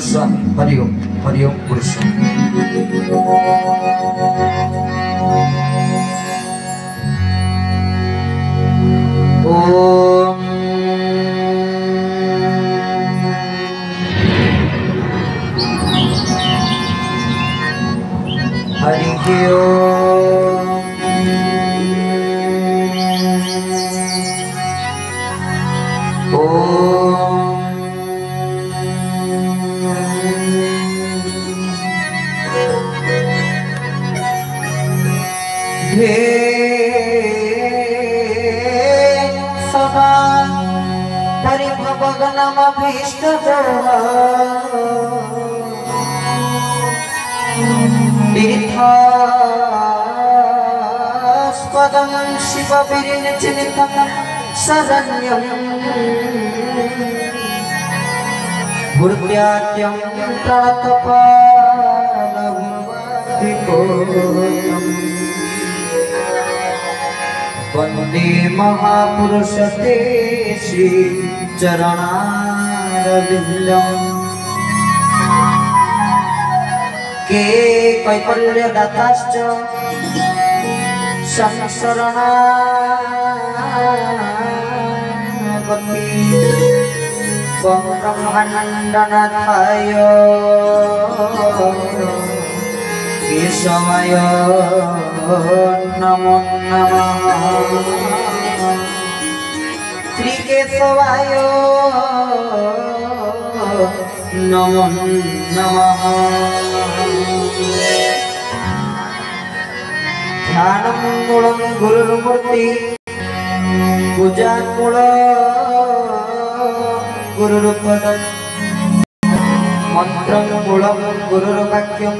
गुरुस्वामी हरिओम गुरुस्वामी। ओम हरि ओम। भगनमभीष्ट तीर्थास्पदं शिवविरिञ्चितं शरण्यं भूर्त्याज्यं प्रणतपालम् वन्दे महापुरुष ते श्री चरणारविन्दम् के कैवल्यदाताश्च संशरणागति त्वं ब्रह्माण्डनाथाय केशवाय नमो नमः। श्रीकेशवाय नमो नमः। ध्यानमूलं गुरुर्मूर्ति पूजामूलं गुरुर्पदं मन्त्रमूलं गुरुर्वाक्यं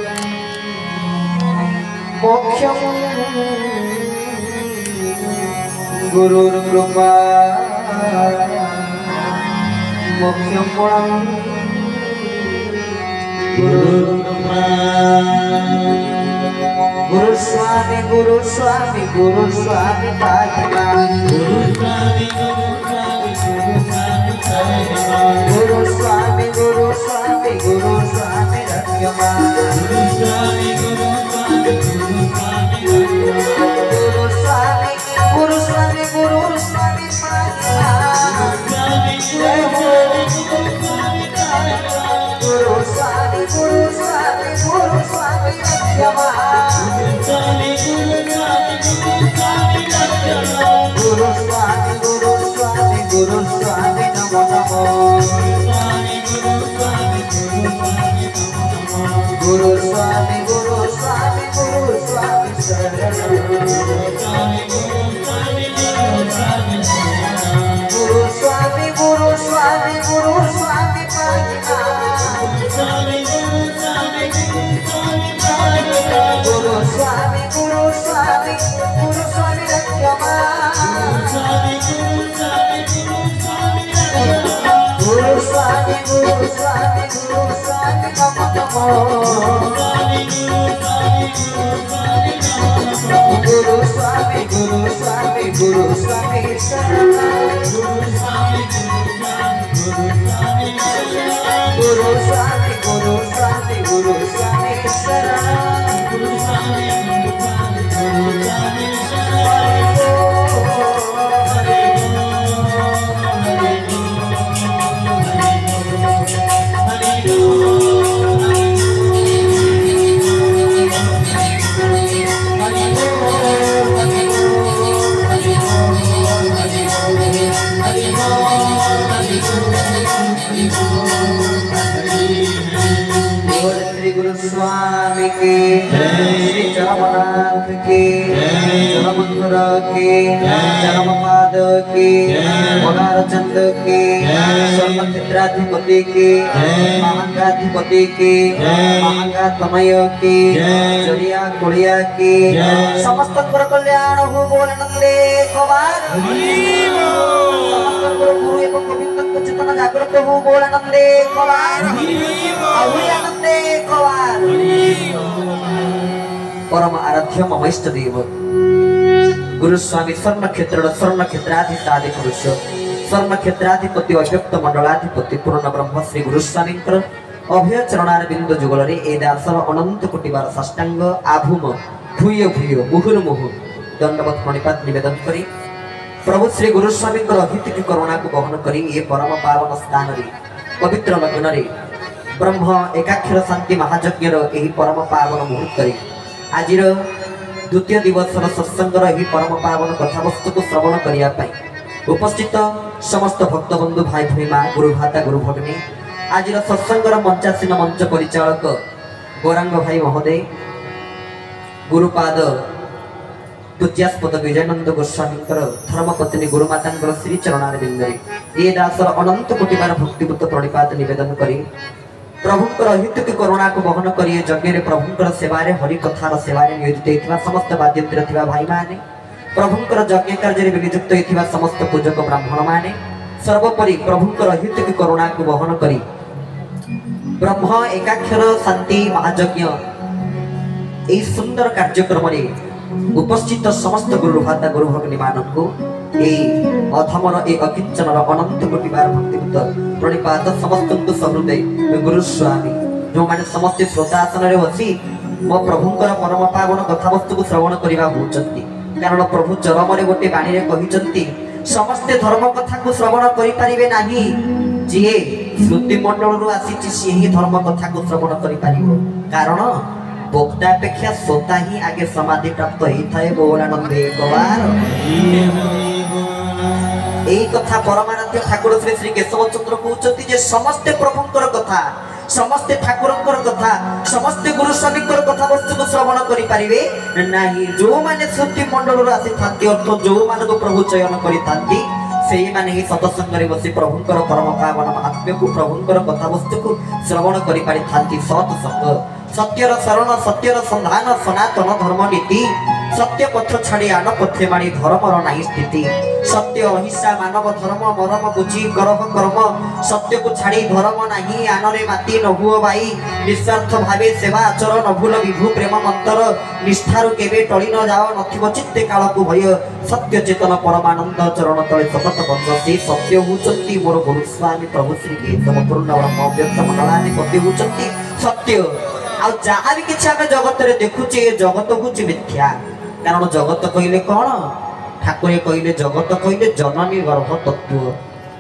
मोक्षं गुरुर्कृपा मोक्षं मूलं गुरुर्कृपा। गुरुस्वामी गुरुस्वामी गुरुस्वामी पाहिमा गुरुस्वामी गुरुस्वामी गुरुस्वामी गुरुस्वामी रक्षमा गुरुस्वामी गुरुस्वामी गुरुस्वामी गुरुस्वामी गुरुस्वामी गुरुस्वामी गुरुस्वामी रक्षमा गुरुस्वामी गुरुस्वामी गुरुस्वामी नमो नमो गुरुस्वामी गुरुस्वामी गुरुस्वामी शरणं गुरुस्वामी गुरुस्वामी गुरुस्वामी पाहिमा गुरुस्वामी गुरुस्वामी गुरुस्वामी रक्षमा गुरुस्वामी गुरुस्वामी गुरुस्वामी नमो नमो गुरुस्वामी गुरुस्वामी गुरुस्वामी शरणं गुरुस्वामी गुरुस्वामी गुरुस्वामी शरणं गुरुस्वामी के श्री चरमनाथ के चरमधुर के चरमपाद के वगारचंद के सर्वक्षेत्राधिपति के महांगाधिपति के महांगातमय के चढ़िया कुड़िया के समस्त गुरु कल्याण हो बोल नंदे कुमार समस्त गुरु एवं गोविंद को चित्तन जागृत हो बोल नंदे कुमार नंदे कुमार। परम आराध्य मम इष्ट देव गुरुस्वामी स्वर्ण क्षेत्राधिपति अव्यक्त मंडलाधिपति पूर्ण ब्रह्म श्री गुरुस्वामी अभय चरणार बिंदु जुगल ए दासर अनंत कोटिबार साष्टांग आभूम भूय भूय मुहुर्मुहु दंडवत प्रणिपात निवेदन करी प्रभु श्री गुरुस्वामी अहित करुणा को बहन करी ये परम पावन स्थान रे पवित्र लग्न रे ब्रह्म एकाक्षर शांति महायज्ञर यही परम पावन मुहूर्त रे आज द्वितीय दिवस सत्संगर यही परम पावन कथावस्तु को श्रवण करने उपस्थित समस्त भक्तबंधु भाई भाई माँ गुरुभाता गुरु भगिनी आज सत्संगर मंचासीन मंच परिचालक गौरांग भाई महोदय गुरुपाद पूज्यास्पद विजयानंद गोस्वामी धर्मपत्नी गुरुमाता श्री चरणार बिंदरे ये दासर अनंत कोटिबार भक्तिपूत प्रणिपात निवेदन करी प्रभुंकर अहित करुणा को बहन करी यज्ञ प्रभुंकर सेवारे हरि कथार सेवारे नियोजित समस्त बाद्यंत्र थिबा भाई माने प्रभुंकर यज्ञ कार्य विनियुक्त होइथिबा समस्त पूजक ब्राह्मण माने सर्वोपरि प्रभुंकर अहित करुणा को बहन करी ब्रह्म एकाक्षर शांति महायज्ञ ए सुंदर कार्यक्रम रे उपस्थित समस्त गुरुभाता गुरु भगिनी मानक अधमर ए अकिंचनर अनंत कोटिबार भक्तिपूत प्रणिपात समस्त सहृदय गुरुस्वामी जो माने समस्त श्रोतासन रे बसी मो प्रभुंकर परम पावन कथावस्तु को श्रवण करिबा होचंती कारण प्रभु चरम रे गोटे बाणी रे कहिचंती समस्त धर्म कथा को श्रवण करि परिबे नाही जे श्रुति मंडल रु आसीची सेही धर्म कथा को श्रवण करि परिबो कारण भोक्ता अपेक्षा श्रोता ही आगे समाधि प्राप्त होता है बोलानंद एकबार एई कथा परमानंद ठाकुर श्री श्री केशव चंद्र कहउचंती जे समस्त प्रभुंकर कथा समस्त ठाकुरंकर कथा समस्त गुरुस्वामीकर कथा वस्तु को श्रवण करि परिबे नाही जो माने श्रुति मंडल रु आसी थांती अर्थ जो माने को प्रभु चयन करि थांती सेही माने ही सत्संग रे बसी प्रभुंकर परम पावन महात्म्य को प्रभुंकर कथा वस्तु को श्रवण करि पारि थांती सत्संग सत्यर शरण सत्यर संधान सनातन धर्म नीति सत्य पथ छाड़ी आन पथे माणी धर्मर नाही स्थिति सत्य अहिंसा मानव धर्म मरम बुझी करह कर्म सत्य को छाड़ी धर्म नाही आनरे माती न हुओ भाई निस्वार्थ भावे सेवा आचर न भूल विभु प्रेम मंत्र निष्ठारु केबे टळी न जाओ नथिब चित्ते काल को भय सत्य चेतन परमानंद चरण तळे सतत बंद से सत्य हुचंती मोर गुरुस्वामी प्रभु श्री केशव पूर्ण ब्रह्म व्यक्त मंगलानि पति हुचंती सत्य आ जहाँ भी किसी आम जगत रे देखुचे जगत हूँ मिथ्या कारण जगत कहले कौन ठाकुर कहले जगत कहले जननी गर्भ तत्व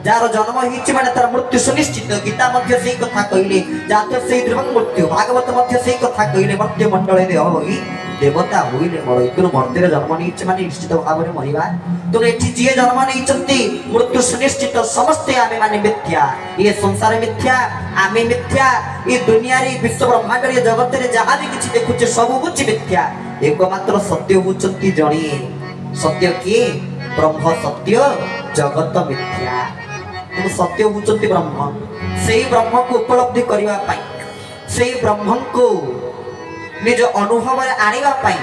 जार जन्म होइछि माने तार मृत्यु सुनिश्चित गीता मध्य सेही कथा कहले जात सेही ध्रुवं मृत्यु भागवत मध्य सेही कथा कहले मर्त्य मंडले रे होई देवता होइले मर इकरो मर्त्य जन्म होइछि माने निश्चित भाव रे मरिबा तो एठी जे जन्म होइछंती मृत्यु सुनिश्चित समस्त आमे माने मिथ्या ये संसार मिथ्या आमे मिथ्या ये दुनिया रे विश्व ब्रह्मांड रे जगत रे जहाँ भी किछि देखुचे सब कुछ मिथ्या एकमात्र सत्य होचंती जणी सत्य किए ब्रह्म सत्य जगत मिथ्या तो सत्य होचंती ब्रह्म सेही ब्रह्म को उपलब्धि करिवा पाई सेही ब्रह्म को निज अनुभव रे आनिवा पाई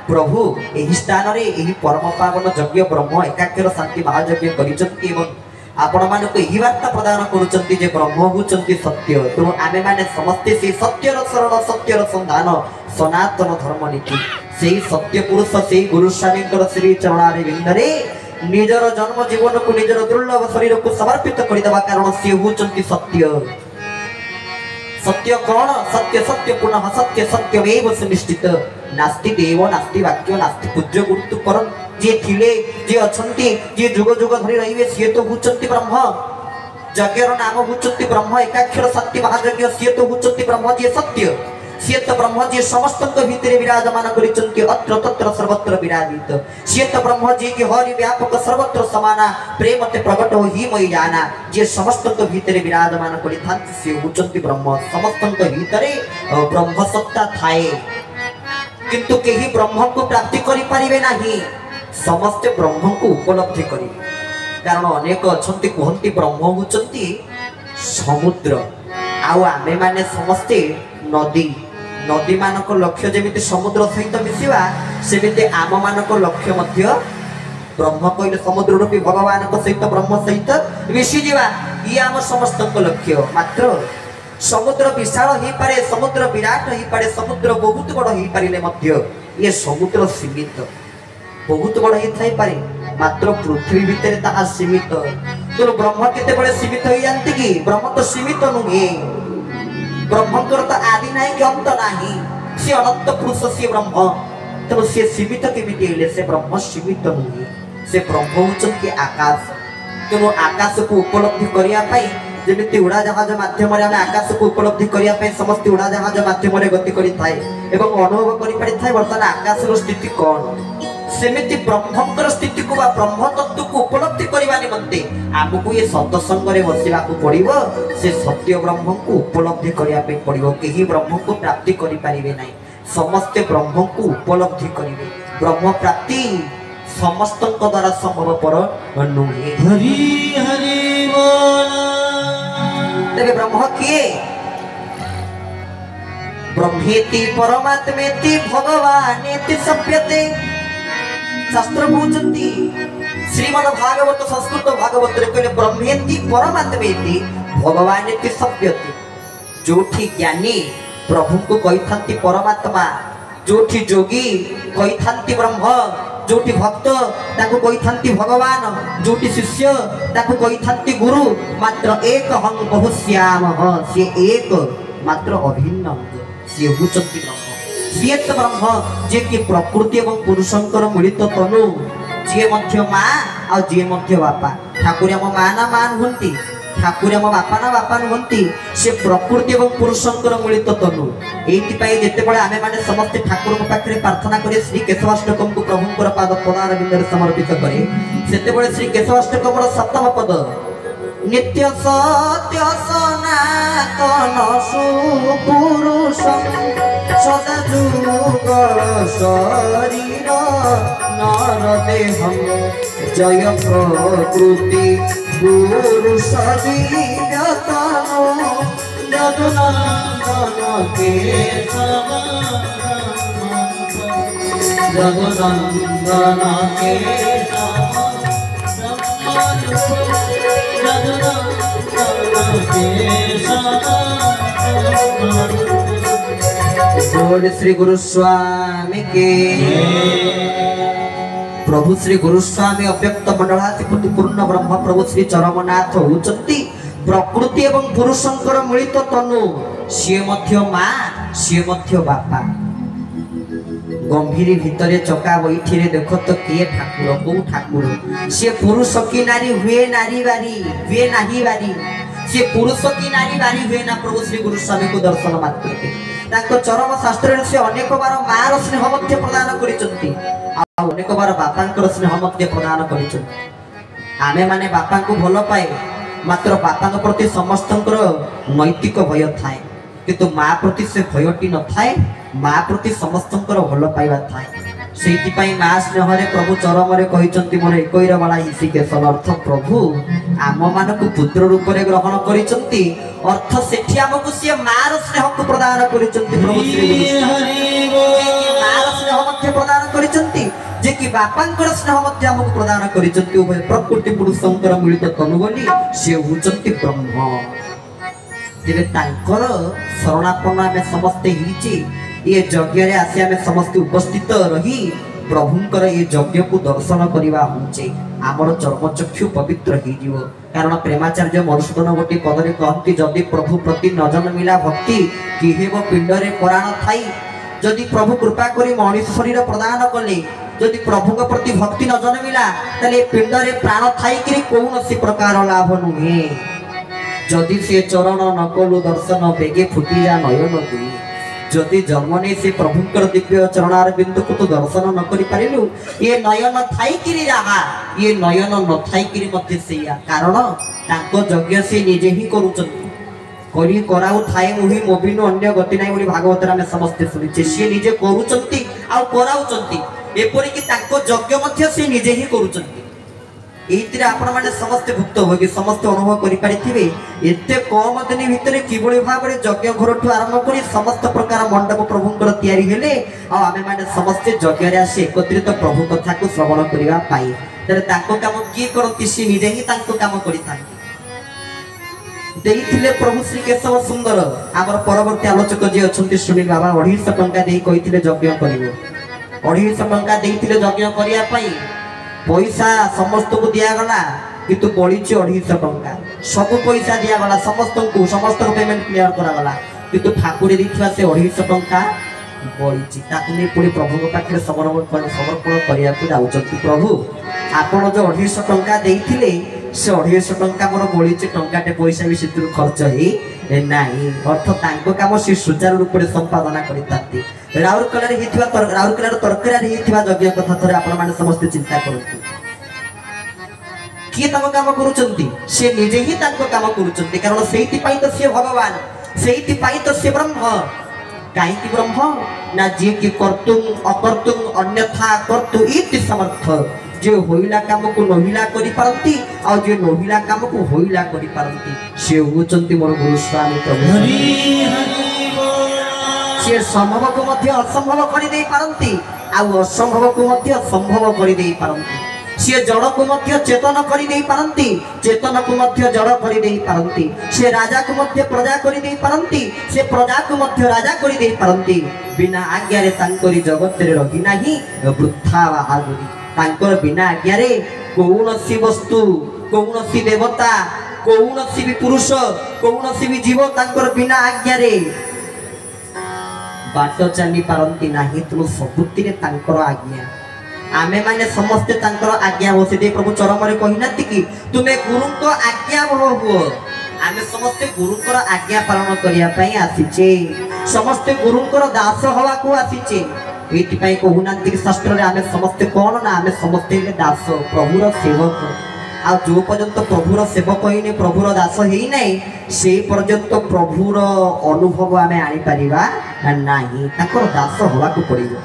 प्रभु एही स्थान रे एही परम पावन यज्ञ ब्रह्म एकाक्षर शांति महायज्ञ करिचंती एवं आपण मान को एही वार्ता प्रदान करूचंती जे ब्रह्म होचंती सत्य तो आमे माने समस्ते से सत्यर शरण सत्यर संधान सनातन धर्म नीति सेही सत्य पुरुष सेही गुरुस्वामीकर श्री चरणारे बिंदरे निजर जन्म जीवन को निजर दुर्लभ शरीर को समर्पित करिदबा कारण से होचंती सत्य सत्य कौन सत्य सत्य पुनः सत्य सत्यमेव सुनिश्चित नास्ति देव नास्ति वाक्य नास्ति पूज्य गुरुत्व परम जे थिले जे अछंती जे जुग जुग धरि रहिबे से तो हुचंती ब्रह्म यज्ञर नाम हुचंती ब्रह्म एकाक्षर शांति महायज्ञ से तो हुचंती ब्रह्म जे सत्य से तो ब्रह्म जे समस्त भितरे विराजमान करिचंती अत्र तत्र सर्वत्र विराजित से तो ब्रह्म जे कि हरि व्यापक सर्वत्र समाना प्रेम ते प्रकट हो ही मई जाना जे समस्त भितरे विराजमान करिथांती से हुचंती ब्रह्म समस्त भितरे ब्रह्म सत्ता थाए किंतु केही ब्रह्म को प्राप्ति करि परिबे नाही समस्त ब्रह्म को उपलब्धि करिबे कारण अनेक अछंती कहंती ब्रह्म हुचंती समुद्र आउ आमे माने समस्ते नदी नदी मानक लक्ष्य जेमिति समुद्र सहित मिसिबा सेमिति आम मानक लक्ष्य मध्य ब्रह्म कहले समुद्र रूपी भगवान को सहित ब्रह्म सहित मिसी जीवा ये आम समस्त लक्ष्य मात्र समुद्र विशाल ही पारे समुद्र विराट ही पारे समुद्र बहुत बड़ ही पारिले मध्य ये समुद्र सीमित बहुत बड़ ही थाई पारे मात्र पृथ्वी भितर ताहा सीमित तो ब्रह्म केते बड़े सीमित हो जानती कि ब्रह्म तो सीमित नुहे ब्रह्मंकर तो आदि ना कि अंत नाही सी अनंत पुरुष सी ब्रह्म तेणु सी सीमित केमिति हेले से ब्रह्म सीमित नुहे से ब्रह्म होचंती आकाश तेणु आकाश को उपलब्धि करिया पाई जेमिति उड़ा जहाज माध्यम रे हम आकाश को उपलब्धि करिया पाई समस्त उड़ा जहाज माध्यम रे गति करि थाए एवं अनुभव करि पारि थाए वर्तमान आकाश रो स्थिति कोन सेमिति ब्रह्मंकर स्थिति को बा ब्रह्म तत्व को उपलब्धि करबा निमंते हमको ये सत्संग रे बसिबा को पड़िबो से सत्य ब्रह्म को उपलब्धि करिया पे पड़िबो केही ब्रह्म को प्राप्ति करि पारिबे नै समस्त ब्रह्म को उपलब्धि करिवे ब्रह्म प्राप्ति समस्त द्वारा संभव पर नुहे हरि हरि बोल तेरे ब्रह्म किए ब्रह्मेति परमात्मेति भगवानेति सभ्यते शास्त्र पूजन्ति श्रीमद् भागवत संस्कृत भागवत रे कहले ब्रह्मेति परमात्मेति भगवानेति सभ्यते जोठी ज्ञानी प्रभु को कहिथांति परमात्मा जोठी जोगी कहिथांति ब्रह्म जोठी भक्त ताको कहिथांति भगवान जोठी शिष्य ताको कहिथांति गुरु मात्र एक हं बहुश्याम से एक मात्र अभिन्न से हुचंति ब्रह्म सीएत ब्रह्म जे कि प्रकृति एवं पुरुषंकर मिलित तनु जे मध्य मां आ जे मध्य बापा ठाकुर हम मां ना मां हुंती ठाकुर हम बापा ना बापा हुंती से प्रकृति एवं पुरुषंकर मिलित तनु एति पई जेते बळे आमे माने समस्त ठाकुर को पाखरे प्रार्थना करे श्री केशवाष्टकम को प्रभुंकर पाद पदार बिंदर समर्पित करे सेते बळे श्री केशवाष्टकम रो सप्तम पद नित्य सत्य सनातन सुपुरुषं सदा जुगल शरीर नरदेहं जय प्रकृति पुरुष दिव्यतनो जगनंदन केशव जगनंदन केशव बोल श्री गुरु स्वामी के प्रभु श्री गुरु स्वामी अव्यक्त मंडलाधिपति पूर्ण ब्रह्म प्रभु श्री चरमनाथ होचंती प्रकृति एवं पुरुषंकर मिलित तनु सी मध्य मां सी मध्य बापा गंभीर भितरे चका बैठी रे देखो तो किए ठाकुर को ठाकुर से पुरुष की नारी हुए नारी बारी हुए नाही बारी से पुरुष की नारी बारी हुए ना प्रभु श्री गुरु स्वामी को दर्शन मात्र के ताको चरम शास्त्र से अनेक बार मार स्नेह मध्य प्रदान करिसंती आ अनेक बार बापांकर स्नेह मध्य प्रदान करिसंती आमे माने बापा को भलो पाए मात्र बापा प्रति समस्तंकर नैतिक भय थाए किंतु मां प्रति से भयटी न थाए मां प्रति समस्तंकर भलो पाइबा थाए सेति पई मां स्नेह रे प्रभु चरम रे कहिसंती मोर एकैर बाला हिसी के अर्थ प्रभु आम मानकु पुत्र रूप रे ग्रहण करिसंती अर्थ सेठी हमकु से मां स्नेह को प्रदान करिसंती प्रभु श्री हरि बोल मां स्नेह मध्य प्रदान करिसंती जे कि बापांकर स्नेह मध्य हमकु प्रदान करिसंती उभय प्रकृति पुरुषंकर मिलित तनु बोली से हुचंती ब्रह्म जेबे तांकर शरणापन्न आमे समस्ते हिची ये यज्ञ रे आसी आमे समस्त उपस्थित रही प्रभुंकर ये यज्ञ को दर्शन करवा होचे आमर चर्मचक्षु पवित्र हो जीवो कारण प्रेमाचार्य मधुसूदन गोटी पदरे कहती जदि प्रभु प्रति न जन्मिला भक्ति किहेब पिंड रे प्राण थाई जदि प्रभु कृपा करी मनुष्य शरीर प्रदान कले जदि प्रभु के प्रति भक्ति न जन्मिला तले पिंड रे प्राण थाई कि कोनोसी प्रकार लाभ नुहे जदि से चरण नकलु दर्शन बेगे फुटी जा नयन दुई जदि जन्म ने से प्रभुंकर दिव्य चरणार बिंदु को तो दर्शन न करि पारिलु ये नयन थाई किरि जाहा ये नयन न थाई किरि मते सेया कारण ताको यज्ञ से निजे ही करूचंती करी कराउ थाए मुही मोबिनो अन्य गति नाही बोली भागवत रे हम समस्त सुनिचे से निजे करूचंती आ कराउचंती एपरि कि ताको यज्ञ मध्य से निजे ही करूचंती एतिरे आपण माने समस्त भुक्त होगी समस्त अनुभव करि पारिथिबे एते कम दिन भितरे किबळी भाबरे यज्ञ घरठु आरंभ करी समस्त प्रकार मंडप प्रभुंकर तयारी हेले आ आमे माने समस्त यज्ञ रे आसी एकत्रित प्रभु कथा को श्रवण करिवा पाई तरे ताको काम की करती सी निजे ही ताको काम करिथांती देइथिले प्रभु श्री केशव सुंदर आमर परवर्ती आलोचक जे अछंती सुनील बाबा 250 टंका देई कहिथिले यज्ञ करिवो 250 टंका देइथिले यज्ञ करिया पाई पैसा समस्त को दिया गला किंतु बड़ी 250 टंका सब पैसा दिया गला समस्त को पेमेंट क्लियर करा गला କିନ୍ତୁ ଠାକୁରେ ଦେଇଥିବା ସେ 250 ଟଙ୍କା ବଳିଛି ତାକୁ ନେଇ ପୁଣି ପ୍ରଭୁଙ୍କ ପାଖରେ ସମର୍ପଣ କରିବାକୁ ଯାଉଛନ୍ତି। ପ୍ରଭୁ ଆପଣ ଯୋଉ 250 ଟଙ୍କା ଦେଇଥିଲେ ସେ 250 ଟଙ୍କା ମୋର ବଳିଛି, ଟଙ୍କାଟେ ପଇସା ବି ସେଥିରୁ ଖର୍ଚ୍ଚ ହେଇ ନାହିଁ। ଅର୍ଥ ତାଙ୍କ କାମ ସେ ସୁଚାରୁ ରୂପରେ ସମ୍ପାଦନା କରିଥାନ୍ତି। ରାଉରକେଲାର ତରକାରୀ ହେଇଥିବା ଯଜ୍ଞ କଥା ଥରେ ଆପଣମାନେ ସମସ୍ତେ ଚିନ୍ତା କରନ୍ତୁ। କିଏ ତାଙ୍କ କାମ କରୁଛନ୍ତି? ସେ ନିଜେ ହିଁ ତାଙ୍କ କାମ କରୁଛନ୍ତି, କାରଣ ସେଇଥିପାଇଁ ତ ସିଏ ଭଗବାନ, ସେଇଥିପାଇଁ ତ ସିଏ ବ୍ରହ୍ମ। କାହିଁକି ବ୍ରହ୍ମ? ନା ଯିଏ କି କର୍ତ୍ତୁଂ ଅକର୍ତ୍ତୁଂ ଅନ୍ୟଥା କର୍ତ୍ତୁ ଇତି ସମର୍ଥ। ଯେ ହୋଇଲା କାମକୁ ନହିଲା କରିପାରନ୍ତି ଆଉ ଯେ ନହିଲା କାମକୁ ହୋଇଲା କରିପାରନ୍ତି ସେ ହେଉଛନ୍ତି ମୋର ଗୁରୁ ସ୍ୱାମୀ ପ୍ରଭୁ। ସେ ସମ୍ଭବକୁ ମଧ୍ୟ ଅସମ୍ଭବ କରିଦେଇ ପାରନ୍ତି ଆଉ ଅସମ୍ଭବକୁ ମଧ୍ୟ ସମ୍ଭବ କରିଦେଇ ପାରନ୍ତି। ସିଏ ଜଡ଼କୁ ମଧ୍ୟ ଚେତନ କରିଦେଇ ପାରନ୍ତି, ଚେତନକୁ ମଧ୍ୟ ଜଡ଼ କରିଦେଇ ପାରନ୍ତି। ସେ ରାଜାକୁ ମଧ୍ୟ ପ୍ରଜା କରିଦେଇ ପାରନ୍ତି, ସେ ପ୍ରଜାକୁ ମଧ୍ୟ ରାଜା କରିଦେଇ ପାରନ୍ତି। ବିନା ଆଜ୍ଞାରେ ତାଙ୍କରି ଜଗତରେ ରହି ନାହିଁ ବୃଥା ବାହାଦୁରୀ। ତାଙ୍କର ବିନା ଆଜ୍ଞାରେ କୌଣସି ବସ୍ତୁ, କୌଣସି ଦେବତା, କୌଣସି ବି ପୁରୁଷ, କୌଣସି ବି ଜୀବ ତାଙ୍କର ବିନା ଆଜ୍ଞାରେ ବାଟ ଚାଲି ପାରନ୍ତି ନାହିଁ। ତେଣୁ ସବୁଥିରେ ତାଙ୍କର ଆଜ୍ଞା। आमे माने समस्ते तांकर आज्ञा हो। से प्रभु चरमरे कहिनाति कि तुमे गुरुंक आज्ञा हो। आमे समस्ते गुरुंकर आज्ञा पालन करिया पई आसीचे, समस्ते गुरुंकर दास हवा को आसीचे। एति पई कहूनाति कि शास्त्र रे आमे समस्ते कोन ना आमे समस्ते दास, प्रभुर सेवक। आ जो पर्यंत प्रभुर सेवक होइने, प्रभुर दास हेइ नै, से पर्यंत प्रभुर अनुभव आमे आनी परिबा नाही। तांकर दास हवा को पड़िबो।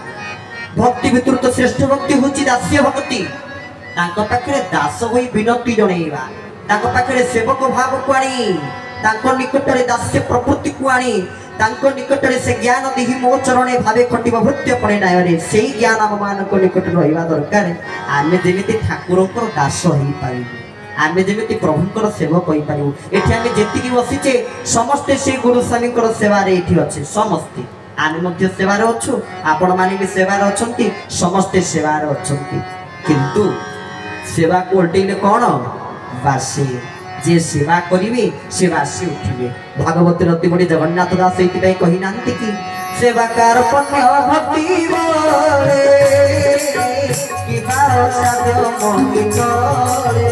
भक्ति भितर तो श्रेष्ठ भक्ति होची दास्य भक्ति। तांको पाखरे दास होई विनती जणैबा, तांको पाखरे सेवक भाव को आनी, तांको निकटरे दास्य प्रवृत्ति को आनी, तांको निकटरे से ज्ञान देहि मो चरणे भावे खटिब भृत्य पणे नायरे। सेही ज्ञान हम मानको निकट रहिबा दरकार। आमे जेमिति ठाकुरंकर दास होई पारिबु, आमे जेमिति प्रभुंकर सेवक होई पारिबु। एठी आमे जेतिकी बसिचे समस्ते से गुरु स्वामींकर सेवा रे एठी अछि। समस्ते आमे मध्य सेवार अच्छु, आपण माने भी सेवार अछंती, समस्ते सेवार अछंती। किंतु सेवा को उल्टेले कोन बासी। जे सेवा करिवे से बासी उठिबे। भागवत अति बड़ी जगन्नाथ दास एति पई कहि नांती कि सेवाकार पुण्य भक्ति बोले कि बारो साधो मोहि करे।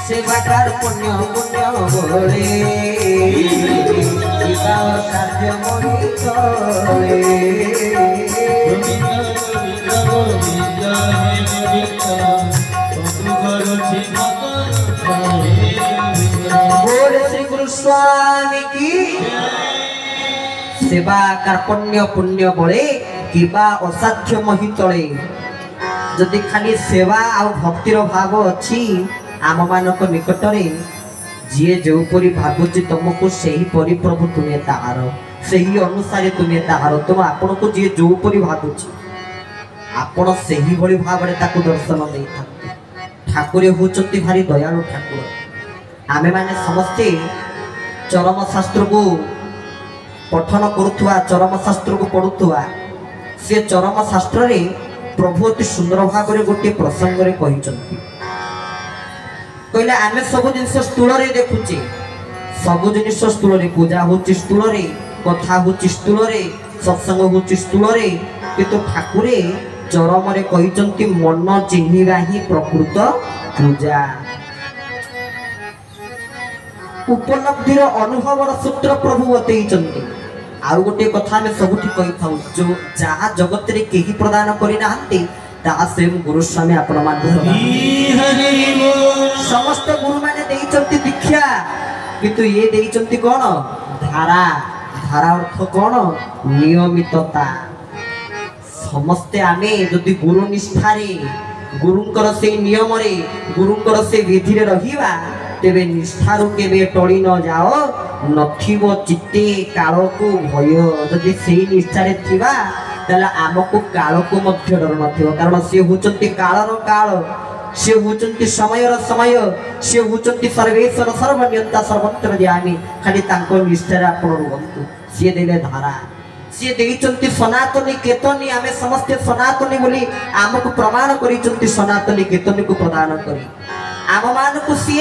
सेवाकार पुण्य पुण्य बोले साध्य मोहि करे। बोले श्री गुरु स्वामी की सेवाकार पुण्य पुण्य बोले किबा असाध्य मोहि तळे। जदि खाली सेवा आ भक्तिर भाव अच्छी आम मानक निकटरे, जी जो परी भावुची तुमको सही परी प्रभु तुम्हें ताहार, सही अनुसार तुम्हें ताहार। तुम आपन को जी जो परी भावुची आपण सही भली भाव में ताको दर्शन दे थाते। ठाकुरे होचंती भारी दयालु ठाकुर। आमे माने समस्ते चरम शास्त्र को पठन करुथुआ, चरम शास्त्र को पढ़ुथुआ, से चरम शास्त्र रे प्रभु अति सुंदर भाव में गोटे प्रसंग रे कहिचंती। कहले आमे सब जिनिस स्थूल रे देखुचे, सब जिनिस स्थूल रे, पूजा होची स्थूल रे, कथा होची स्थूल रे, सत्संग होची स्थूल रे, किंतु ठाकुरे चरम रे कहिचंती मन चिन्हिबा ही प्रकृत पूजा। उपलब्धिर अनुभवर सूत्र प्रभु बतैचंती। आउ गोटे कथा में सबुठी कहि थाउ, जो जहा जगत रे केही प्रदान करि नाहंती ता स्वयं गुरु स्वामी आपण मान समस्त गुरु माने देइचंती दीक्षा, किंतु ये देइचंती कोन धारा। धारा अर्थ कोन नियमितता। समस्ते आमे जदि गुरु निष्ठा रे, गुरुंकर से नियम रे, गुरुंकर से विधि रे रहिबा, तेबे निष्ठारु केबे टळी न जाओ नथिबो चित्ते काल को भय। जदि सेही निष्ठा रे थिबा ताला आमको काल को मध्य डर नथिबो, कारण से होचंती कालर काल, से होचंती समयर समय, से होचंती सर्वेश्वर सर्वनियंता सर्वत्र ज्ञानी। खाली तांको निष्ठा रे आपण रहंतु। से देले धारा, सी देइचंती सनातनी केतनी आमे समस्त सनातनी बोली आमको प्रमाण करिचंती सनातनी केतनी को प्रदान करी आम मान को सी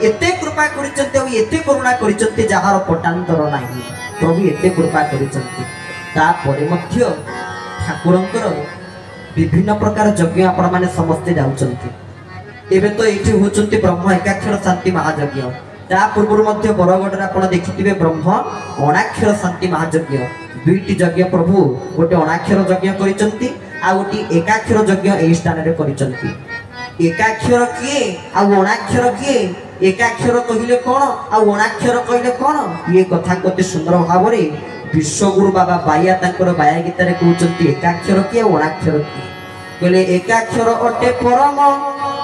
एते कृपा करिचंती और एते करुणा करिचंती जहार पटांतर नाही प्रभु एते कृपा करिचंती ता परे मध्य ठाकुरंकर विभिन्न प्रकार यज्ञ आपण माने समस्ते जाउचंती एबे तो एठी होचंती ब्रह्म एकाक्षर शांति महायज्ञ ता पूर्व मध्य बरगढ़ आपण देखिथिबे ब्रह्म अणाक्षर शांति महायज्ञ दुईटी यज्ञ प्रभु गोटे अणाक्षर यज्ञ करिचंती आ गोटे एकाक्षर यज्ञ एई स्थान रे करिचंती एकाक्षर किए आ अणाक्षर किए एकाक्षर कहिले कोन आ अणाक्षर कहिले कोन ये कथा कते सुंदर भाबरे विश्वगुरु बाबा बाया तांकर बाया गीत रे कहउचंती एकाक्षर किए अणाक्षर किए कहले एकाक्षर अटे परम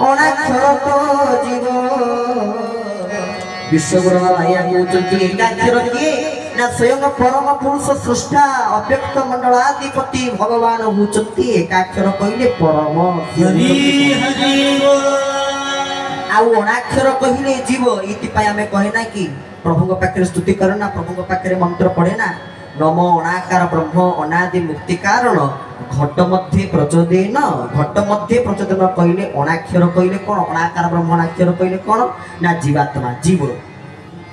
अणाक्षर तो जीव विश्वगुरु बाबा बाया कहउचंती एकाक्षर किए ना स्वयं परम पुरुष सृष्टा अव्यक्त मंडलाधिपति भगवान होचंती एकाक्षर कहिले परम हरि हरि आउ अणाक्षर कहिले जीव इति पय हमें कहे ना कि प्रभु के पाखरे स्तुति करना प्रभु के पाखरे मंत्र पढ़े ना नमो अणाकार ब्रह्म अनादि मुक्ति कारण घट मध्य प्रचोदन घट मध्य प्रचोदन कहिले अणाक्षर कहिले कोन अणाकार ब्रह्म अणाक्षर कहिले कोन ना जीवात्मा जीव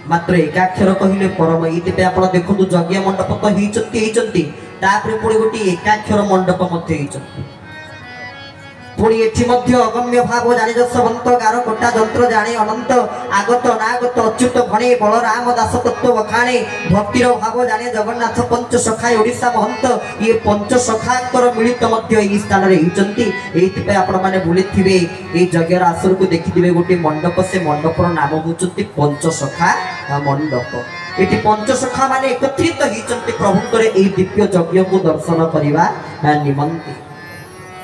मात्र एकाक्षर कहिले परम इति आपण देखु यज्ञ मंडप तो हिचंती तापरे पुणी गोटी एकाक्षर मंडप मध्य हिचंती पुणी एठी मध्य अगम्य भाव जाने जसवंत गार कोटा जंत्र जाने अनंत आगत नागत अच्युत भणे बलराम दास तत्व वखाणे भक्तिर भाव जाने जगन्नाथ पंच सखा ओडिसा महंत ये पंच सखाकर मिलित मध्य एई स्थान रे हिचंती एथि पे आपण माने बुलिथिबे एई जगेर आसर को देखिथिबे गोटी मंडप से मंडपर नाम होचंती पंच सखा मंडप एटी पंच सखा माने एकत्रित हिचंती प्रभुकर एई दिव्य यज्ञ को दर्शन करिवा निमंती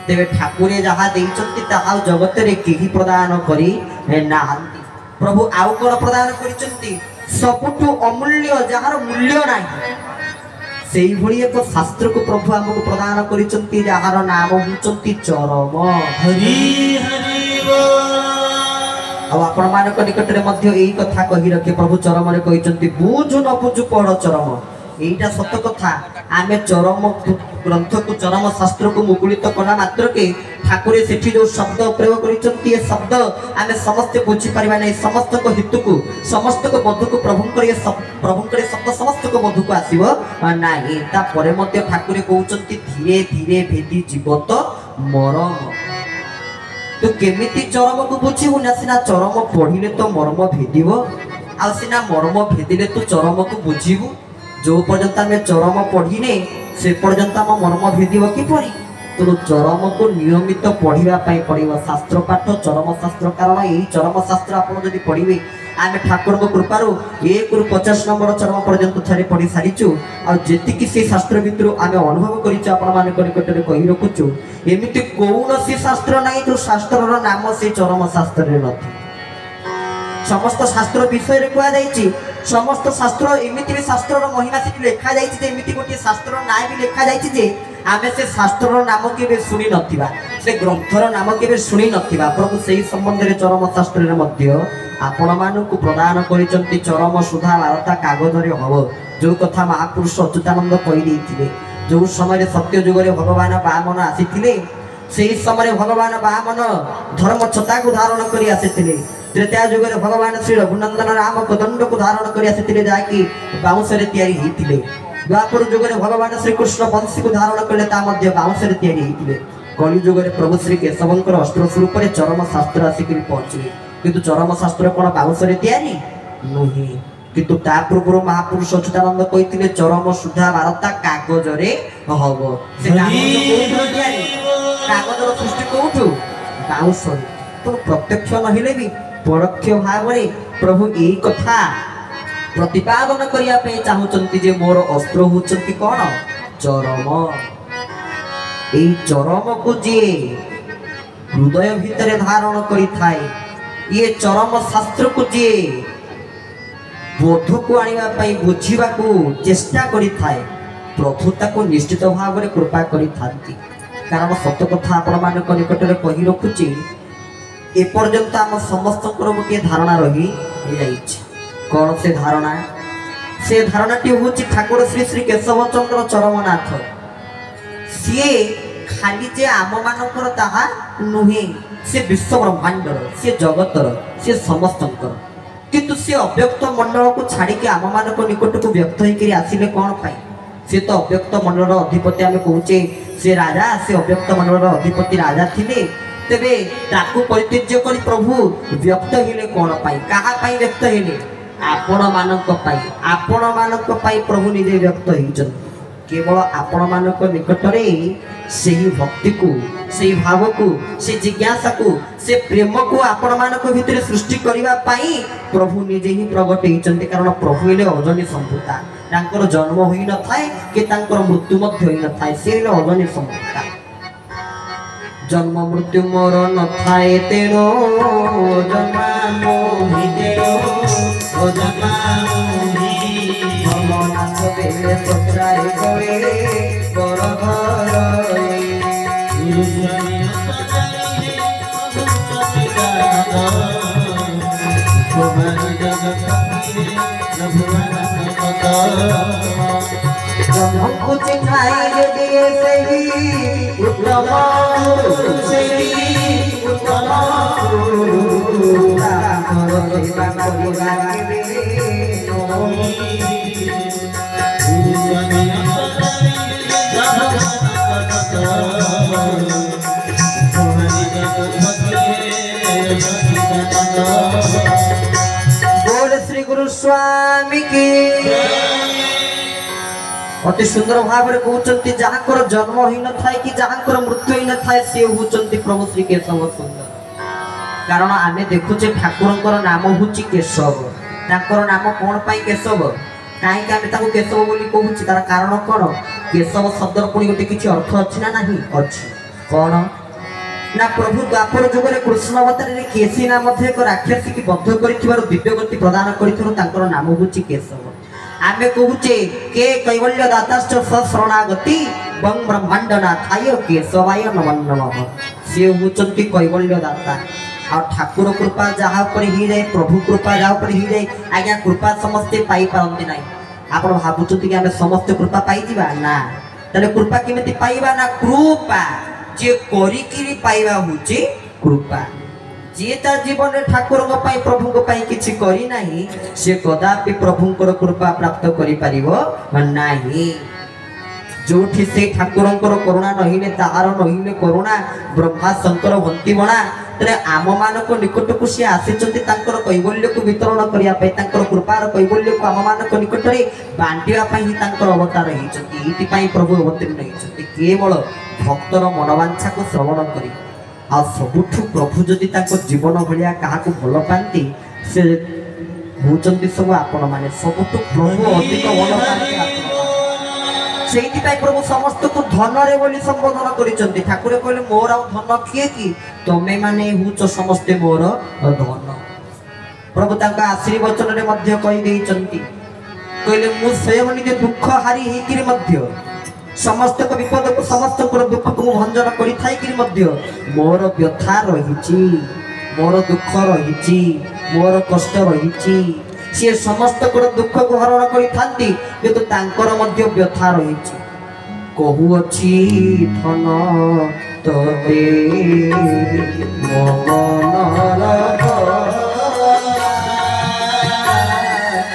तेरे ठाकुरे जहा देइचंती ताहा जगत रे केही प्रदान करी नाहंती प्रभु आउ कोन प्रदान करिचंती सबुठु अमूल्य जहार मूल्य नाही सेही भली एक शास्त्र को प्रभु हमको प्रदान करिचंती जहार नाम होचंती चरम हरि हरि अब आपण मानक निकट रे मध्य एही कथा कहि रखे प्रभु चरम रे कहिचंती बुझु न बुझु पढ़ चरम एटा सत्य कथा आमे चरम ग्रंथ को चरम शास्त्र को मुकुलित कला मात्र के ठाकुरे सेठी जो शब्द प्रयोग करिचंती ये शब्द आमे समस्त बुझी परिबा नै समस्त को हित को समस्त को बधु को प्रभुंकर ये शब्द समस्त को बधु को आसीबो नाही ता परे मते ठाकुरे कहउचंती धीरे धीरे भेदी जीवत मरम तो केमिति चरम को बुझिबु ना सिना चरम पढिले तो मर्म भेदिबो आ सिना मर्म भेदिले तो चरम को बुझिबु जो पर्यंत आम चरम पढ़ीने से पर्यंत आम मर्म भेदिव किपरि तेणु चरम को नियमित पढ़ाई पड़ो शास्त्र पाठ चरम शास्त्र कारण यही चरम शास्त्र आप पढ़े आम ठाकुर कृपार 1 ରୁ 50 नंबर चरम पर्यंत थे पढ़ी सारीचु आती से शास्त्र भितर आम अनुभव कर कही रखुचु एमती कौन शास्त्र ना जो शास्त्र नाम से चरम शास्त्र नहीं समस्त शास्त्र विषय कहुई समस्त शास्त्र एमती भी शास्त्र महिमा से लिखा जाती गोटे शास्त्र ना भी लिखा जाए आम से शास्त्र नाम के शुणी नथिबा से ग्रंथर नाम के शुणी नथिबा प्रभु से संबंध में चरम शास्त्र आपण मानक प्रदान करिसंती चरम सुधा वार्ता कागज रे हव जो कथा महापुरुष अच्युतानंद कही जो समय सत्य युग में भगवान वामन आसीथिले से समय भगवान वामन धर्म छता को धारण करी आसीथिले त्रेता युग में भगवान श्री रघुनंदन राम कोदंड को धारण करी आसीथिले जाकी बाउंस रे तयारी हिथिले द्वापर युग में भगवान श्री कृष्ण वंशी को धारण कले ता मध्य बाउंस रे तयारी हिथिले कलि युग में प्रभु श्री केशवंकर अस्त्र स्वरूप रे चरम शास्त्र आसिकरी पहुंचले किंतु चरम शास्त्र कोन बाउंस रे तयारी नहीं किंतु ता पूर्व महापुरुष अच्युतानंद कहिथिले चरम सुधा वार्ता कागज रे हबो से कागज रो सृष्टि कोठु बाउंस तो प्रत्यक्ष नहिले भी परोक्ष भाव रे प्रभु एई कथा प्रतिपादन करिया पे चाहुचंती जे मोर अस्त्र होचंती कोन चरम एई चरम को जे हृदय भीतर धारण करी थाए ये चरम शास्त्र को जे बोध को आनिबा पई बुझिबा को चेष्टा करी थाए प्रभु ताको निश्चित भाव रे कृपा करी थांती कारण सत्य कथा आपण मानक निकट रे कहि रखुची ए पर्यंत आम समस्त गोटे धारणा रही कौन से धारणा से धारणाटी हूँ ठाकुर श्री श्री केशव चंद्र चरमनाथ सी खाली जे आम मानकर ताहा नुहे से विश्व ब्रह्मांडर से जगतर से समस्तंकर किंतु से अव्यक्त मंडल को छाड़ी आम मान निकट को व्यक्त होकर आसिले कौन पाई से तो अव्यक्त मंडल अधिपति आम कहूचे से राजा से अव्यक्त मंडल अधिपति राजा थिले तेबे ताकू परित्यज्य करी प्रभु व्यक्त हेले कौन पाई कहा पाई व्यक्त हेले आपण मानक पाई प्रभु निजे व्यक्त होइछन केवल आपण मानक निकटरे से भक्ति को से भाव को से जिज्ञासा को से प्रेम को आपण मानक भितर सृष्टि करबा पाई प्रभु निजे ही प्रगट होइछन कारण प्रभु हेले अजनी संभूता तांकर जन्म होई न थाए कि तांकर मृत्यु मध्य होई न थाए से हेले अजनी संभूता जन्म मृत्यु मोर न थाए तेरो जन्म मोहि तेरो ओ जन्म मोहि भवनाथ बेले पत्राई गए बर घर गुरु स्वामी को चिन्हाई दिए सही उत्तम सही उत्तम बोल श्री गुरु स्वामी की अति सुंदर भाव में कहते जहाँकर जन्म हो न था कि जहाँकर मृत्यु हो न था से होचंती प्रभु श्री केशव सुंदर कारण आमे देखुचे ठाकुरंकर नाम होची केशव तांकर नाम कोन पाई केशव काई के आमे ताको केशव बोली कहूची तार कारण कोन केशव शब्द पुणी गोटे किछि अर्थ अछि ना नाही अछि कोन ना प्रभु द्वापर जुगरे कृष्ण अवतार रे केसी नाम थे एक राक्षसी की बद्ध करिथिबार दिव्य गति प्रदान करिथिरो तांकर नाम होची केशव आमे कहूचे के कैवल्य दाताश्च शरणागति बंग ब्रह्मांड नाथाय केशवाय नमो नमः से होचंती कैवल्य दाता आ ठाकुर कृपा जहा पर ही जाए प्रभु कृपा जहा पर ही जाए आज्ञा कृपा समस्ते पाई पारंती नाही आपण भाबुचंती कि आमे समस्त कृपा पाई दिबा ना तले कृपा केमिति पाइबा ना कृपा जे करी किरी पाइबा होची कृपा जे ता जीवन में ठाकुर प्रभु किसी करी नाही से कदापि प्रभुंकर कृपा प्राप्त करि परिबो नाही जोठी से ठाकुरंकर करुणा नहिने ताहार नहिने करुणा ब्रह्मा शंकर हंती बणा तरे आम मानक निकट को से आसीचंती तांकर कैवल्य को वितरण करिया पई तांकर कृपार कैवल्य को आम मानक निकट रे बांटिया पई ही तांकर अवतार हिचंती इति पई प्रभु अवतीर्ण हिचंती केवल भक्तर मनोवांछा को श्रवण करी आ सबुठु प्रभु जदि ताको जीवन भलिया काहाकू भल पाती से होचंती सब आपण माने सबुठु प्रभु अधिक भल पाती सेठी पाई प्रभु समस्त को धन रे बोली संबोधन करिसंती ठाकुर कहले मोर आ धन किए की तमे माने हुच समस्त मोर धन प्रभु ताका आशीर्वचन रे मध्य कहि देइचंती कहले मु स्वयं निजे दुख हारी हेकिरे मध्य समस्त को विपद को समस्त को दुख को भंजन करि थाई कि मध्य मोर व्यथा रहिची मोर दुख रहिची मोर कष्ट रहिची से समस्त को दुख को हरण करि थांती किंतु तांकर मध्य व्यथा रहिची कहू अछि धन तबे मनर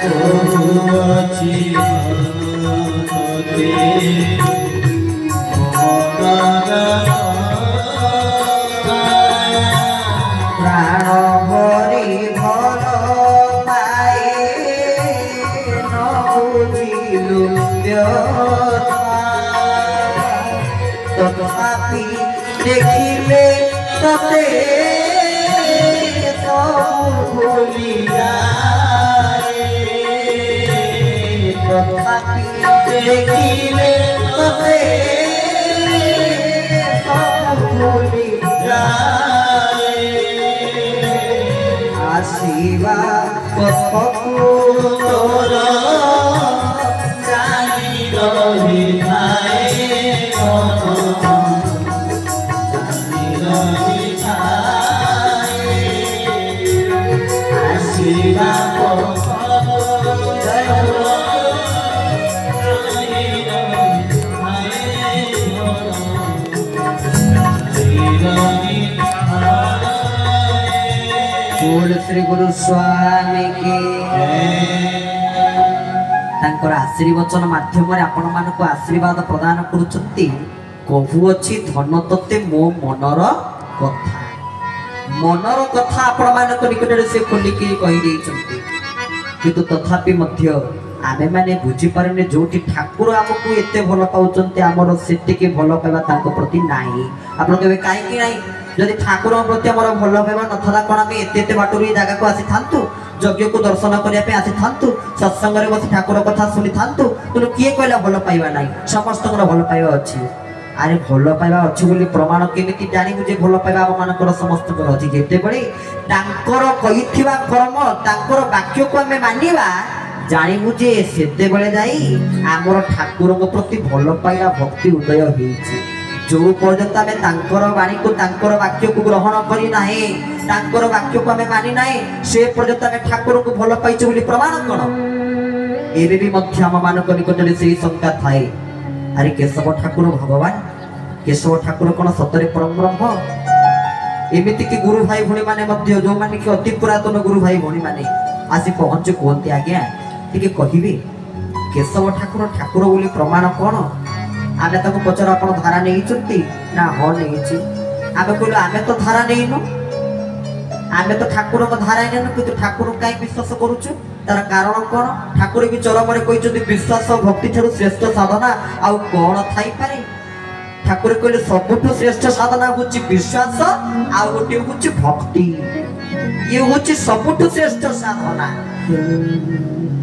कहू अछि प्राण भरी भल पाए न बुझिलु तथापि देखिले तते सब भूली जाए तथापि देखिले तते सब भूली जाए आशिवा पथकु तोर जानी रही थाए जानी रही थाए आशिवा पथकु बोल श्री गुरु स्वामी की तांकर आशीर्वचन माध्यम आपण मानक आशीर्वाद प्रदान करुचंती कहू अछि धन तते मो मनर कथा आपण मानक निकट से खोलिकी कहि देइचंती किंतु तथापि मध्य आमे माने बुझी पारने जोटी ठाकुर हमकु एते भल पाउचंती हमर सेते के भल पाइबा तांको प्रति नाही आपण केबे काहे कि नाही जदि ठाकुर प्रति हमर भल पाइबा नथला कोन आमे एते एते बाटुरी जागा को आसी थांतु यज्ञ को दर्शन करिया पे आसी थांतु सत्संग रे बस ठाकुर कथा सुनि थांतु तुनु किए कहला भल पाइबा नाही समस्त को भल पाइबा अछि अरे भल पाइबा अछि बोली प्रमाण केमिति जानिबु जे भल पाइबा हम मानकर समस्त को अछि जेते बळे तांकर कहिथिबा कर्म तांकर वाक्य को हमें मानिबा जानिबु जे सेते बळे जाई हमर ठाकुर को प्रति भल पाइबा भक्ति उदय हेछि जो पर्यंत आमे तांकर वाणी को तांकर वाक्य को ग्रहण करी नाही तांकर वाक्य को हमें मानि नाही से पर्यंत आमे ठाकुर को भल पाइछु बोली प्रमाण कोन एबे भी मध्य हम मानक निकटरे सेही शंका थाए अरे केशव ठाकुर भगवान केशव ठाकुर कोन सतरे परम ब्रह्म एमिति कि गुरु भाई भणी माने मध्य जो माने कि अति पुरातन गुरु भाई भणी माने आसी पहुंचे कोनती आज्ञा टिके कहिबे केशव ठाकुर ठाकुर बोली प्रमाण कोन आमे ताको पचर आपण धारा नेई चुती ना हो नेई छि आमे कहलो आमे तो धारा नेइनो आमे तो ठाकुर को धारा नेइनो कि ठाकुर काई विश्वास करूछु तार कारण कोन ठाकुर भी चरमरे कहिचोती विश्वास भक्ति थारु श्रेष्ठ साधना आउ कोन थाई पारे ठाकुर कहले सबुठु श्रेष्ठ साधना होची विश्वास आउ गोटे होची भक्ति ये होची सबुठु श्रेष्ठ साधना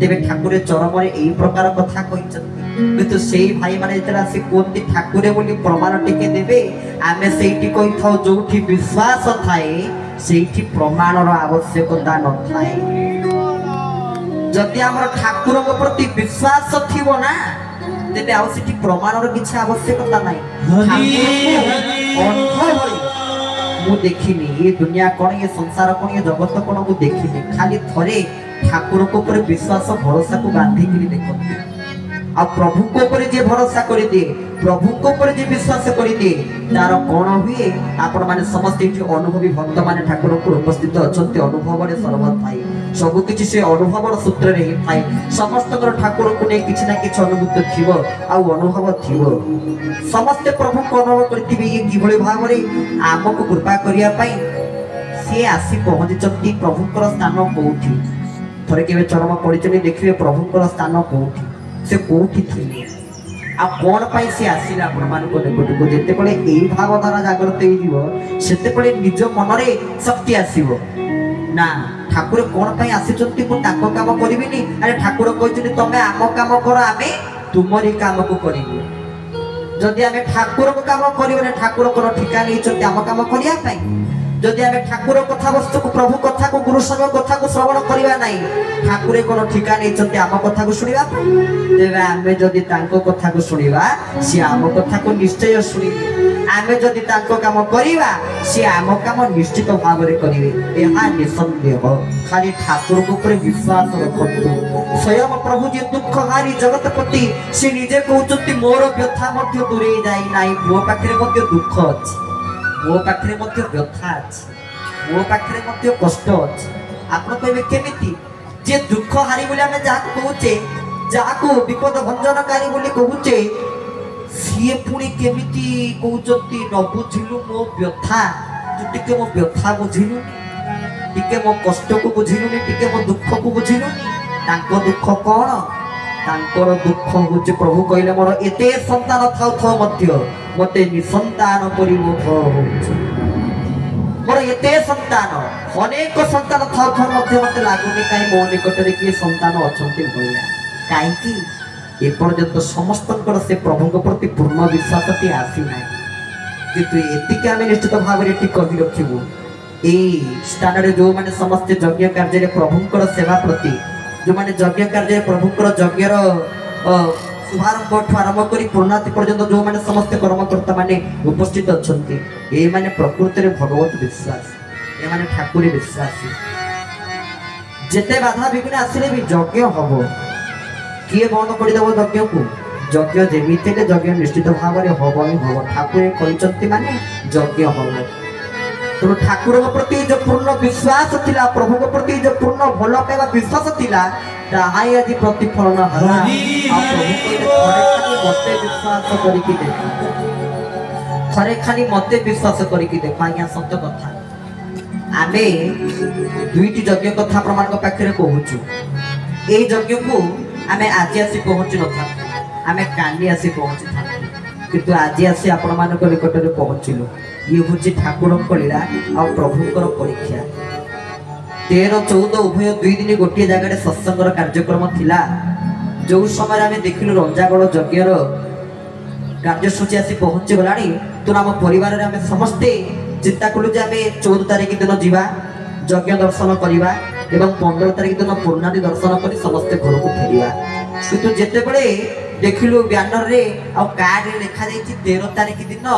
तेबे ठाकुर चरमरे एई प्रकार कथा कहिचंती किंतु सेई भाई माने जेतरा से कोनती ठाकुरे बोली प्रमाण टिके देबे आमे सेईटी कहि थाउ जोठी विश्वास थाए सेईटी प्रमाणर आवश्यकता न थाए जदि हमर ठाकुर को प्रति विश्वास थिबो ना तेबे आउ सेठी प्रमाणर किछ आवश्यकता नाही मु देखिनी ये दुनिया कोन ये संसार कोन ये जगत कोन मु देखिनी खाली थरे ठाकुर को ऊपर विश्वास भरोसा को बांधी के देखते आ प्रभु को ऊपर जे भरोसा करि दे प्रभु को ऊपर जे विश्वास करि दे तार कोन हुए आपण माने समस्त जे अनुभवी भक्त माने ठाकुर को उपस्थित अछंती अनुभव रे सर्वत थाई सब किछि से अनुभव सूत्र रे थाई समस्त कर ठाकुर को ने किछि ना किछि अनुभूत थिबो आ अनुभव थिबो समस्त प्रभु को अनुभव करथिबे ये किभଳି भाबरे आमको कृपा करिया पई से आसी पहुंचती प्रभु कर स्थान कोठी थरे केबे चरम पडिचनी देखिबे प्रभु कर स्थान कोठी से कोठी थिले आ कोन पाई से आसीला आपण मान को निकट को जेते पळे एई भाव धारा जागृत हेई दिवो सेते पळे निज मन रे शक्ति आसीबो ना ठाकुर कोन पाई आसीचंती को ताको काम करिबिनी अरे ठाकुर कहिचनी तमे आम काम कर आमे तुमरी काम को करिबो जदि आमे ठाकुर को काम करिबो ने ठाकुर को ठिका नै चंती आम काम करिया पाई जदि आमे ठाकुर कथा वस्तु को प्रभु कथा को गुरु संग कथा को श्रवण करिवा नै ठाकुरे कोन ठिका नै चंती आम कथा को सुनिबा तेबे आमे जदि तांको कथा को सुनिबा से आम कथा को निश्चय सुनिबे आमे जदि तांको काम करिवा से आम काम निश्चित भाव रे करिवे एहा निसंदेह खाली ठाकुर को ऊपर विश्वास रखतु स्वयं प्रभु जे दुख हारी जगतपति से निजे कहउचंती मोर व्यथा मध्य दूरे जाई नाही मो पाखरे मध्य दुख अछि मो पाखरे मध्य व्यथा अछि मो पाखरे मध्य कष्ट अछि आपण कहबे केमिति जे दुख हारी बोले हमें जा कहउचे जाको विपद भंजनकारी बोली कहउचे सीए पुणी केमिति कहउचंती न बुझिलु मो व्यथा तू टिके मो व्यथा बुझिलु टिके मो कष्ट को बुझिलु टिके मो दुख को बुझिलु तांको दुख कोन तांकर दुख होचे प्रभु कहले मोर एते संतान थाउ थाउ मध्य मते निसंतान परि मो होचे मोर एते संतान अनेक संतान थाउ थाउ मध्य मते लागुनी काई मो निकटरे की संतान अछंती भइया काई की ए पर्यंत समस्तनकर से प्रभु को प्रति पूर्ण विश्वास ती आसी नाही किंतु एतिके आमे निश्चित भाव रे टी कहि रखिबो ए स्थान रे जो माने समस्त यज्ञ कार्य रे प्रभुकर सेवा प्रति जो माने यज्ञ कार्य प्रभुकर यज्ञर शुभारंभ आरंभ करी पूर्णाति पर्यंत जो माने समस्त कर्मकर्ता माने उपस्थित अछंती ए माने प्रकृति रे भगवत विश्वास ए माने ठाकुर विश्वासी जेते बाधा विघ्न आसिले भी यज्ञ हबो किए बंद कर देव यज्ञ को यज्ञ जेमिते यज्ञ निश्चित भाव में हम ही हम ठाकुर कहते माने यज्ञ हम तेणु ठाकुर प्रति जो पूर्ण विश्वास थिला प्रभु प्रति जो पूर्ण भल पाइबा विश्वास थिला ताहा आज प्रतिफलन हला मते विश्वास करिकि देख थरे खाली मते विश्वास करिकि देख आज्ञा सत्य कथा आमे दुईटी यज्ञ कथा प्रमाण पाखे कहूचु ए यज्ञ को आमे आज आसी पहुँची न था आमे काली आसी पहुँची था किंतु आज आसी आपण मान निकट में पहुँचलु ये हूँ ठाकुर लीला आ प्रभुंर परीक्षा 13-14 उभय 2 दिन गोटे जगह सत्संगर कार्यक्रम थिला जो समय आम देखिलु रंजागढ़ यज्ञर कार्यसूची आसी पहुँची गला तो आम परिवार आम समस्ते चिंता कलु आम 14 तारिख दिन जावा यज्ञ दर्शन करवा एवं 15 तारिख दिन पूर्णादि दर्शन कर समस्ते घर को फेरिया किंतु जितेबले देखिलु ब्यानर रे आ कार्ड रे लिखा जाइछि 13 तारिख दिन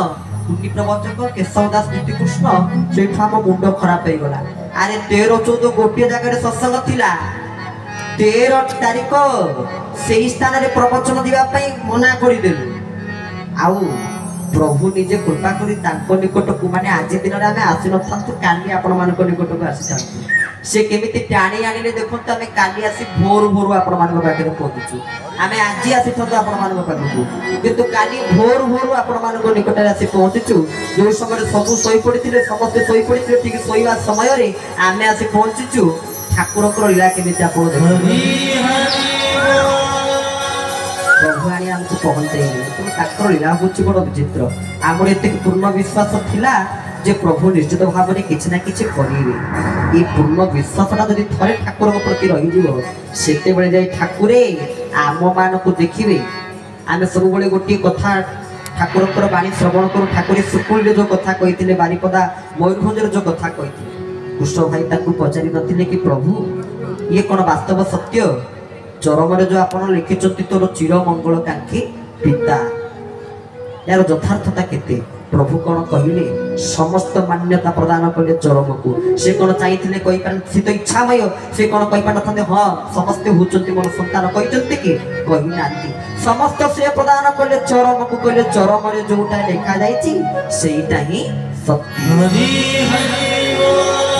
मुनि प्रवचक केशव दास कृष्ण से मुंड खराब हो गला अरे 13-14 गोटे जगह सत्संग थिला 13 तारिख से स्थान रे प्रवचन दिबा पई मना करि देलु आउ प्रभु निजे कृपा करी तांको निकट को माने आज दिन रे आमे आसी न थांतु काली आपण मान को निकट को आसी थांतु से केमिति टाणी आनिले देखंतु आमे काली आसी भोर भोर आपण मान पाखे पहुंचु आमे आज आसी थांतु आपण मान पाखु किंतु काली भोर भोर आपण मान को निकट आसी पहुंचु जो समय सब सोई पड़िथिले समस्त सोई पड़िथिले ठीक सोईवा समय रे आमे आसी पहुंचु ठाकुर को लीला केमिति आपण प्रभु आनी आमको पहुंचे तो ठाकुर लीला होची बड़ विचित्र आमर एते पूर्ण विश्वास थिला जे प्रभु निश्चित भाव में किसी ना किसी करेंगे ये पूर्ण विश्वासटा जब थे ठाकुर प्रति रही सेते बेले जाई ठाकुरे आम मान को देखिए आम सब बड़े गोटे कथा ठाकुर बाणी श्रवण करूँ ठाकुर सुकुल जो कथा कही बारिपदा मयूरभंजर जो कथा कही कृष्ण भाई ताकू पचारि नथिले कि प्रभु ये कौन वास्तव सत्य चरम जो आप लिखिं तोर चिर मंगल कांक्षी पिता यार यथार्थता केते प्रभु कौन कहले समस्त मान्यता प्रदान कले चरम को से कौन चाहिए कही तो इच्छामय से कौन कही पारे हाँ समस्ते होती मोर संतान कहते कि कही ना समस्त श्रेय प्रदान कले चरम को कहले चरम जोटा लिखा जाटा ही सत्य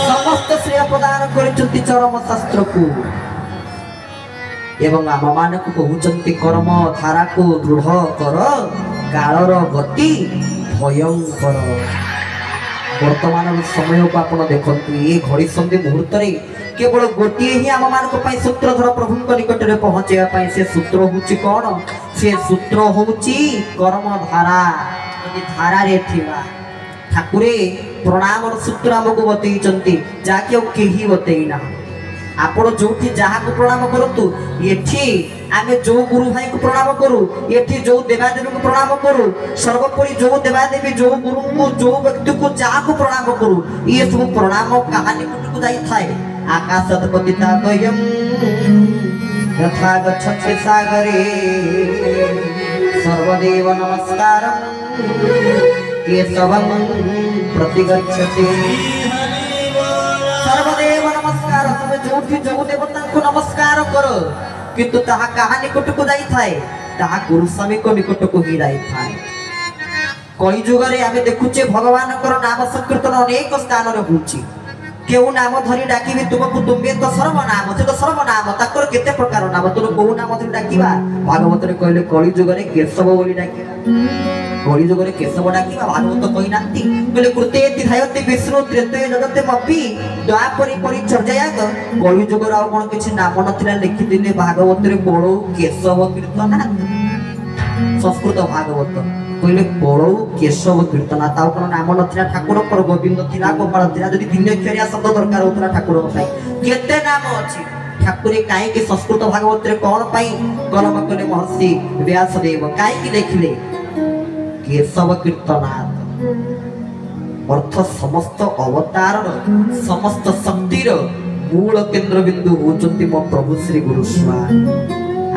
समस्त श्रेय प्रदान कर चरम शास्त्र को एवं आम मान को कहते कर्म धारा को दृढ़ कर कालर गति भयंकर वर्तमान समय को आप देखु ये घड़ी संधि मुहूर्त केवल गोटे ही आम मान सूत्रधर प्रभु निकट में पहुँचे से सूत्र हूँ कौन से सूत्र हूँ कर्म धारा धारा रे थिबा ठाकुरे प्रणाम सूत्र आमको बतई जहाँकि कहीं बतईना आपण जो जहाँ को प्रणाम करतु ये आम जो गुरु भाई को प्रणाम करूँ ये जो देवादेवी को प्रणाम करूँ सर्वोपरि जो देवादेवी जो गुरु को जो व्यक्ति को जहाँ को प्रणाम करूँ ये सब प्रणाम कहानी को जाई थाए आकाशत पतिता द्वयम् यथा गच्छति सागरे सर्वदेव नमस्कारम् केशवं प्रतिगच्छति सर्वदेव नमस्कार तुम जोठी जो देवता को नमस्कार करो किंतु ताहा कहा निकट को जाई थाए ताहा गुरु स्वामी को निकट को ही जाई थाए कई जुगरे आमे देखुचे भगवान कर नाम संकीर्तन अनेक स्थान रे होची केउ नाम धरी डाकिबे तुमको तुम्बे तो सर्वनाम से तो सर्वनाम ताकर केते प्रकार नाम तुम कोउ नाम धरी डाकिबा भागवत रे कहले कली जुगरे केशव बोली डाकिबा कली जुगरे केशव डाकिबा भागवत कहि नांती कहले कृते तिधायते विष्णु त्रेते जगते मपि द्वापरि परिचर्या कली जुगर आ कोन किछि नाम नथिला लिखि दिले भागवत रे बड़ो केशव कीर्तन संस्कृत भागवत कहले बड़ो केशव कीर्तना ता कोन नाम नथिला ठाकुर पर गोविंद थिला गोपाल थिला जदि तीन अक्षरिया शब्द दरकार होतला ठाकुर पई केते नाम अछि ठाकुरे काहे के संस्कृत भागवत रे कोन पई कलम कले महर्षि व्यासदेव काहे के देखिले केशव कीर्तना अर्थ समस्त अवतार समस्त शक्तिर मूल केंद्र बिंदु होचंती मो प्रभु श्री गुरु स्वामी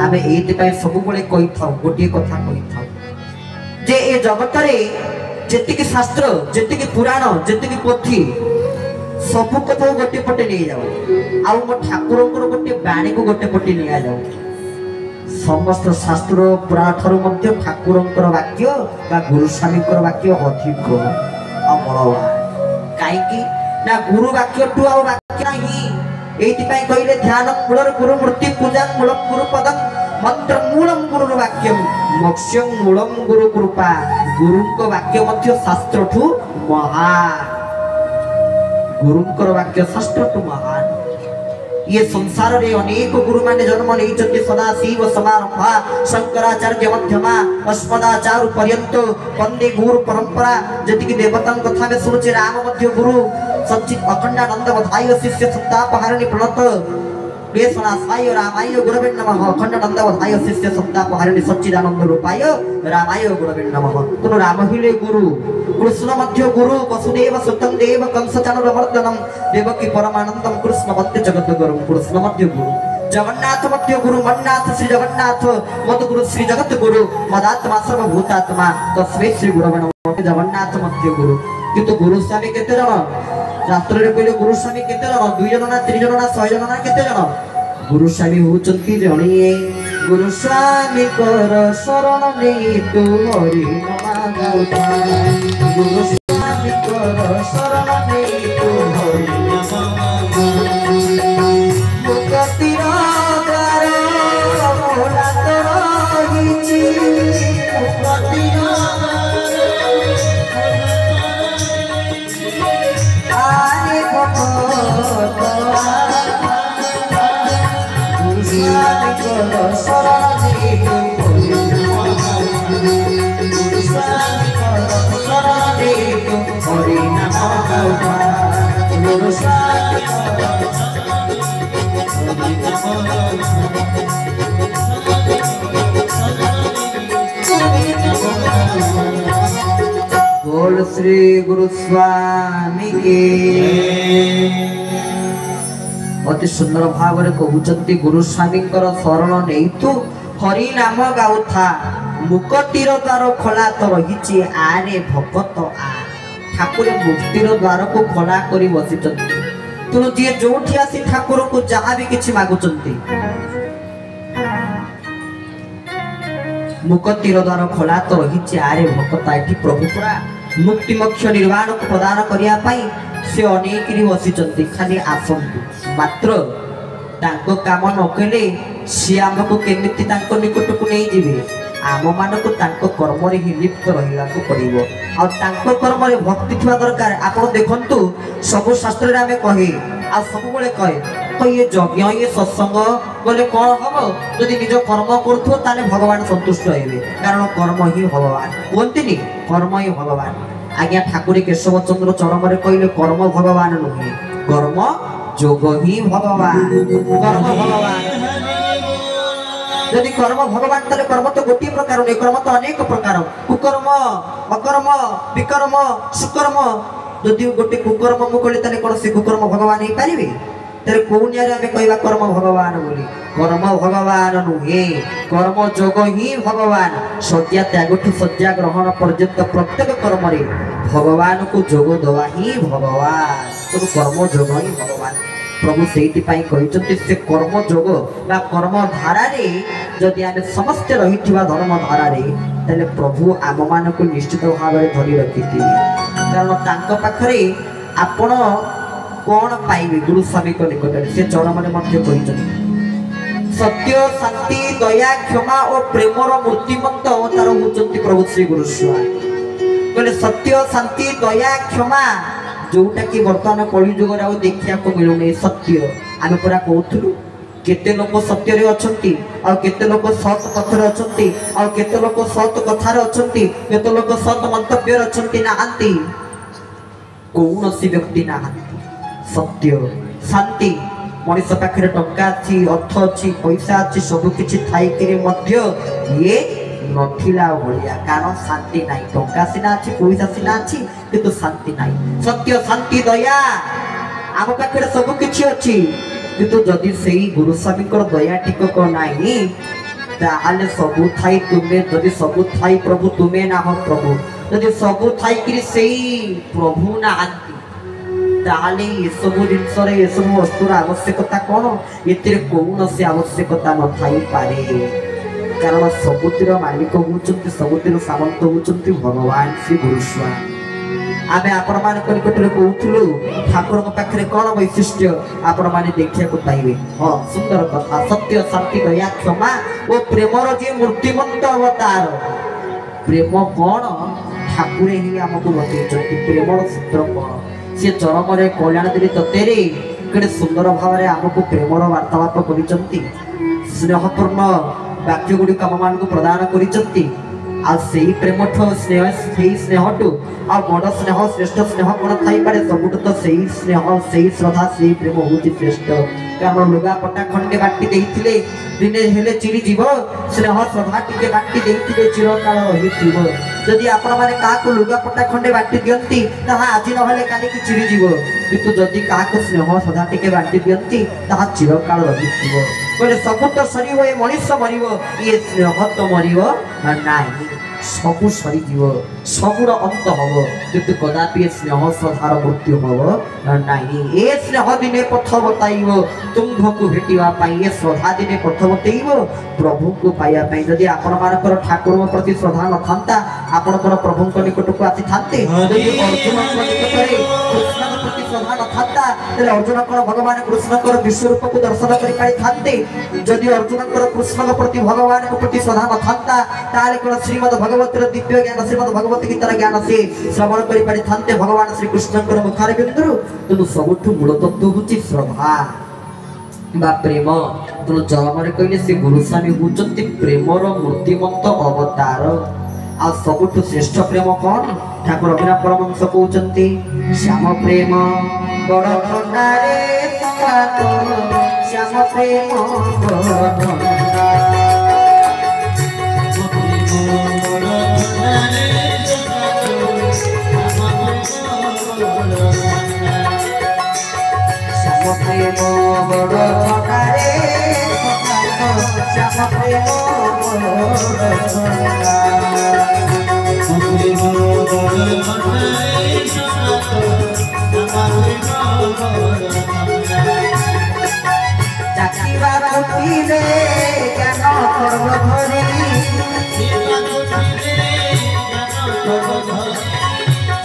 आमे एते पई सब बळे कहि थाउ गोटे कथा कहि थाउ जे ए जगत रे जेतिक शास्त्र जेतिक पुराण जेतिक पोथी सब कथा गोटे पटे ले जाओ आउ मो ठाकुर को गोटे बाणी को गोटे पटे ले जाओ समस्त शास्त्र पुराण ठाकुर मध्य ठाकुर वाक्य बा गुरु स्वामी वाक्य अधिक अमलवा कहीं ना गुरु वाक्य टू आ वाक्य नहीं एइतिपाई कहिले ध्यान मूलर गुरु मूर्ति पूजा मूलम गुरु पदम मंत्र मूलम गुरु वाक्यम मोक्षम मूलम गुरु कृपा गुरु को वाक्य मध्य शास्त्र ठू महान गुरु को वाक्य शास्त्र ठू महान ये संसार रे अनेक गुरु माने जन्म नहीं सदा शिव समारंभा शंकराचार्य मध्यमा अस्मदाचार्य पर्यंत वंदे गुरु परंपरा जति देवता कथा में सुनुचे राम मध्य गुरु सच्चित अखंडानंद बधाई शिष्य सत्ताप हरिणी प्रणत प्रियसना साय रामाय गुरवे नमः अखंडानंद बधाई शिष्य सत्ताप हरिणी सच्चिदानंद रूपाय रामाय गुरवे नमः तुनु राम हिले गुरु कृष्ण मध्य गुरु वसुदेव सुतं देव कंस चाणूरमर्दनम देवकी परमानंदम कृष्ण मध्य जगत गुरु कृष्ण मध्य गुरु जगन्नाथ मध्य गुरु मन्नाथ श्री जगन्नाथ मद गुरु श्री जगत गुरु मदात्मा सर्वभूतात्मा तस्मै श्री गुरवे नमः जगन्नाथ मध्य गुरु किंतु गुरु स्वामी केते जन शास्त्र रे कहले गुरु स्वामी केते जन 2 जन ना 3 जन ना 6 जन ना केते जन गुरु स्वामी होचंती जणिए गुरु स्वामी कर शरण नहीं तू हरि नाम गाउता गुरु स्वामी कर शरण नहीं तू हरि नाम मुक्तिर द्वार मोला तो रहिछि मुक्तिर आरे भक्त बोल श्री गुरु स्वामी के अति सुंदर भाव कहते गुरु स्वामी शरण नहीं तू हरि नाम गाउथा मुकटीर द्वार खोला तो रही आरे भगत आ ठाकुर मुक्तिर द्वार को खोला कर बसी तेणु जी जो आसी ठाकुर को जहाँ भी किसी मागुंट मुकटीर द्वार खोला तो रही आरे भगत ये प्रभु पूरा मुक्ति मोक्ष निर्वाण को प्रदान करने से अनेक बसी खाली आसतु मात्र तांको काम न कले सी आमको केमिति तांको निकट को नहीं जिवे आम मानक तांको कर्म रे ही लिप्त रहिला को पड़िबो आ तांको कर्म रे भक्ति थिबा दरकार आपण देखंतु सब शास्त्र रे हमें कहे आ सब बेले कहे तो ये यज्ञ ये सत्संग बोले कौन हम जदि निज कर्म करथो ताने भगवान संतुष्ट हेबे कारण कर्म ही भगवान कोनतिनी कर्म ही भगवान आज्ञा ठाकुर केशव चंद्र चरम रे कहले कर्म भगवान नुहे कर्म जोग ही भगवान कर्म भगवान यदि कर्म भगवान ताले कर्म तो गोटे प्रकार नहीं कर्म तो अनेक प्रकार कुकर्म अकर्म विकर्म सुकर्म यदि गोटे कुकर्म मुकले ताले कोन से कुकर्म भगवान ही पारिबे तेरे कोनियारे हमें कहवा कर्म भगवान बोली कर्म भगवान नुहे कर्म जोग ही भगवान सज्जा त्यागठु सज्जा ग्रहण पर्यंत प्रत्येक कर्म रे भगवान को जोग दवा ही भगवान तो कर्म जोग ही भगवान प्रभु से कर्म जोग बा कर्म धारा रे जदि आमे समस्त रहिथिबा धर्म धारा रे तले प्रभु आम मान को निश्चित भाव में धरी रखिथि कारण तांको पाखरे आपण कौन पाइबे गुरु स्वामी को निकट से चरण में मध्य कहिछन सत्य शांति दया क्षमा और प्रेमर मूर्तिमंत अवतार होचंती प्रभु श्री गुरु स्वामी कहले सत्य शांति दया क्षमा जोटा कि वर्तमान कलि जुग रे देखिया को मिलुने सत्य आमे पूरा कहथुलु केते लोक सत्य रे अछंती और केते लोक सत पथ रे अछंती और केते लोक सत कथा रे अछंती केते लोक सत मंतव्य रे अछंती नाहंती कौनसी व्यक्ति नाहंती सत्य शांति मनीष पाखे टंका अच्छी अर्थ अच्छी पैसा अच्छी सब किसी थी ये नथिला भलिया कारण शांति नाई टंका सीना अच्छी पैसा सीना अच्छी किंतु शांति नाई सत्य शांति दया आम पाखे सब किसी अच्छी किंतु जदि से गुरु स्वामी दया टिकक नाही ताहले सबु थाई तुमे जदि सबु थाई प्रभु तुमे ना हो प्रभु जदि सबु थाई कि से प्रभु ना ताहले ये सब जिनस ये सब वस्तुर आवश्यकता कौन ये कौन से आवश्यकता न थाई पारे कारण सबुतिर मालिक होचंती सबुतिर सामंत होचंती भगवान श्री गुरु स्वामी आमे आपण मान निकटरे कहूथलु ठाकुर पाखरे कौन वैशिष्ट्य आपण माने देखिया को पाइबे। हां सुंदर कथा सत्य शांति दया क्षमा ओ प्रेमर जे मूर्तिमंत अवतार प्रेम कौन ठाकुर ही हमको बतैछथि प्रेमर सूत्र कौन से चरम रे कल्याण दिली ततेरे केडे सुंदर भाव रे हमको प्रेमर वार्तालाप करिसथि स्नेहपूर्ण वाक्य गुडी काम मान को प्रदान करिसथि आ सेही प्रेमठ स्नेह सेही स्नेहटु आ बड़ स्नेह श्रेष्ठ स्नेह कोन थाई पारे सबुठ तो सेही स्नेह सेही श्रद्धा सेही प्रेम होची श्रेष्ठ कारण लुगा पटा खंडे बाटी देइथिले दिने हेले चिरी जीव स्नेह श्रद्धा टिके बाटी देइथिले चिरकाल रहि जीव जदि आपण माने का को लुगा पटा खंडे बाटी दियंती ताहा आजि न होले काली की चिरी जीव किंतु जदि का को स्नेह श्रद्धा टिके बाटी दियंती ताहा चिरकाल रहि जीव बोले सब तो सरीव ए मनुष्य मरिव ये स्नेह तो मरिव नाही सबु सरी जीव सबुर अंत हबो किंतु कदापि स्नेह श्रद्धार मृत्यु हबो नाही ए स्नेह दिने पथ बताइबो तुम्भको भेटिवा पाई ए श्रद्धा दिने पथ बतैबो प्रभु को पाइया पाई जदि आपण मानकर ठाकुर प्रति श्रद्धा न थांता आपणकर प्रभु को निकट को आसी थांते जदि अर्जुन को निकट रे कृष्ण प्रति श्रद्धा न थांता तले अर्जुन को भगवान कृष्ण को विश्व रूप को दर्शन करि पाई थांते जदि अर्जुन को कृष्ण प्रति भगवान को प्रति श्रद्धा न थांता ताले को श्रीमद् भगवत दिव्य ज्ञान श्रीमद् भगवत गीता ज्ञान से श्रवण करि पारि थांते भगवान श्री कृष्ण को मुखार बिंदु तो सबुठु मूल तत्व होची श्रद्धा बा प्रेम तो जन्म रे कहले से गुरु स्वामी होचंती प्रेमर मूर्तिमंत अवतार आ सबुठु श्रेष्ठ प्रेम कौन ठाकुर अभिनव परमहंस कहउचंती श्याम प्रेम बड़ ठंडा रे संगातो श्याम प्रेम बड़ ठंडा प्रेम बड़ ठंडा रे श्याम प्रेम बड़ ठंडा चाकिवा कुटीरे ज्ञान खड्ग धरी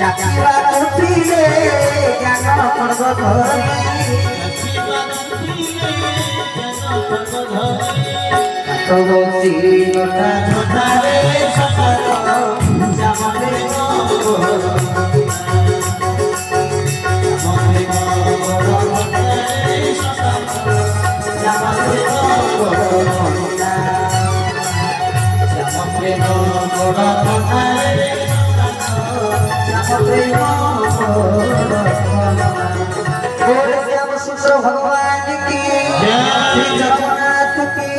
चाकिवा कुटीरे ज्ञान खड्ग धरी कबसी नटा झटारे सफर जामरे भगवान की श्री जगन्नाथ की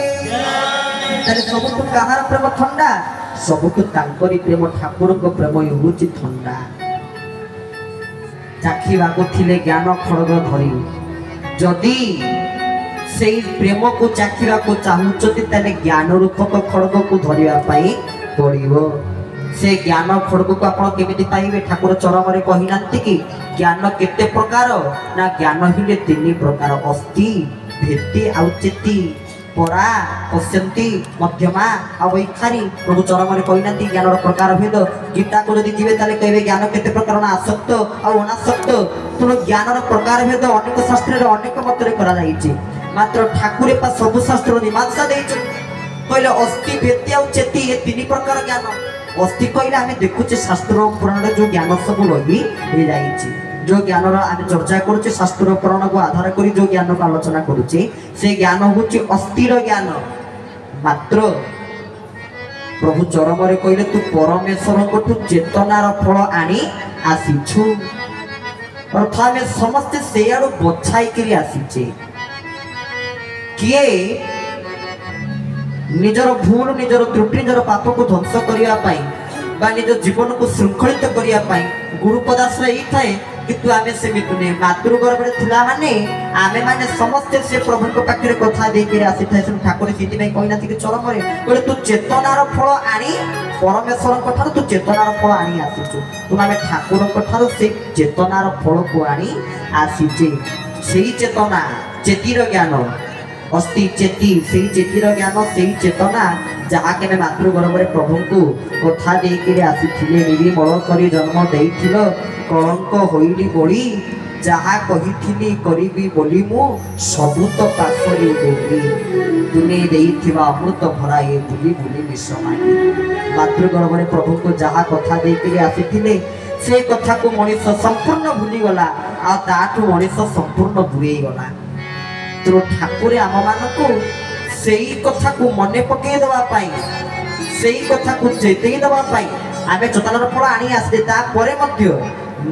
सबुठु कहार प्रेम ठंडा सबुठु तांकरी प्रेम ठाकुर को प्रेम होची ठंडा चाखिबा को थिले ज्ञान खड्ग धरी जदि सेई प्रेम को चाखिबा को चाहुचती तने ज्ञान रूपक खड्ग को धरिया पाई पड़िबो से ज्ञान खड्ग को आपण केमिति पाइबे ठाकुर चरम रे कहि नांती कि ज्ञान केते प्रकार ना ज्ञान हिले तीन प्रकार अस्ति भेति आउ चेति परा पश्यंती मध्यमा आ वैखारी प्रभु चरम रे कहि नांती ज्ञान रो प्रकार भेद गीता को जदि जीवे ताले कहबे ज्ञान केते प्रकार ना आसक्त आ अनासक्त तुनो ज्ञान रो प्रकार भेद अनेक शास्त्र रे अनेक मत रे करा जाईची मात्र ठाकुरे पा सब शास्त्र मीमांसा देइछ कहले अस्ति भेति आउ चेति ए तीन प्रकार ज्ञान अस्ति कहले आमे देखुचे शास्त्र पुराण जो ज्ञान सब रही हे जाईची जो ज्ञान आम चर्चा करुचे शास्त्र पुराण को आधार करी जो ज्ञान को आलोचना करुचे से ज्ञान होची अस्थिर ज्ञान मात्र प्रभु चरम रे कहले तू परमेश्वर को चेतनार फल आनी आसीछु अर्थात समस्त से आडू बछाई करी आसीचे किए निजर भूल निजर त्रुटि निजर पाप को ध्वंस करिया पाई बा निज जीवन को श्रृंखलित करिया पाई गुरुपदाश्रय ही थाए किंतु आमे से मितुने मातृ गर्भ रे थिला माने आमे माने समस्त से प्रभु को पाखरे कथा दे के आसी थाए सुन ठाकुर सीति में कहना थी कि चरम रे कहले तू चेतनार फल आनी परमेश्वर को ठार तू चेतनार फल आनी आसीछु तू आमे ठाकुर को ठार से चेतनार फल को आनी आसीचे सेही चेतना चेतीर ज्ञान अस्ति चेती सेही चेतीर ज्ञान सेही चेतना ଯାହାକି ଆମେ ମାତୃ ଗର୍ଭରେ ପ୍ରଭୁଙ୍କୁ କଥା ଦେଇକିରି ଆସିଥିଲେ ନିର୍ମଳ କରି ଜନ୍ମ ଦେଇଥିଲ କଳଙ୍କ ହୋଇଲି ବଳି ଯାହା କହିଥିଲି କରିବି ବୋଲି ମୁଁ ସବୁ ତ ପାଖରେ ଦେଲି ତୁମେ ଦେଇଥିବା ଅମୃତ ଭରା ଏ ବୁଲି ବୁଲି ବିଷ ମାଗି ମାତୃ ଗର୍ଭରେ ପ୍ରଭୁଙ୍କୁ ଯାହା କଥା ଦେଇକିରି ଆସିଥିଲେ ସେ କଥାକୁ ମଣିଷ ସମ୍ପୂର୍ଣ୍ଣ ଭୁଲିଗଲା ଆଉ ତାଠୁ ମଣିଷ ସମ୍ପୂର୍ଣ୍ଣ ଦୂରେଇ ଗଲା। ତେଣୁ ଠାକୁରେ ଆମମାନଙ୍କୁ ସେଇ କଥାକୁ ମନେ ପକେଇ ଦେବା ପାଇଁ ସେଇ କଥାକୁ ଚେତେଇ ଦେବା ପାଇଁ ଆମେ ଚେତନାର ଫଳ ଆଣି ଆସିଲେ ତାପରେ ମଧ୍ୟ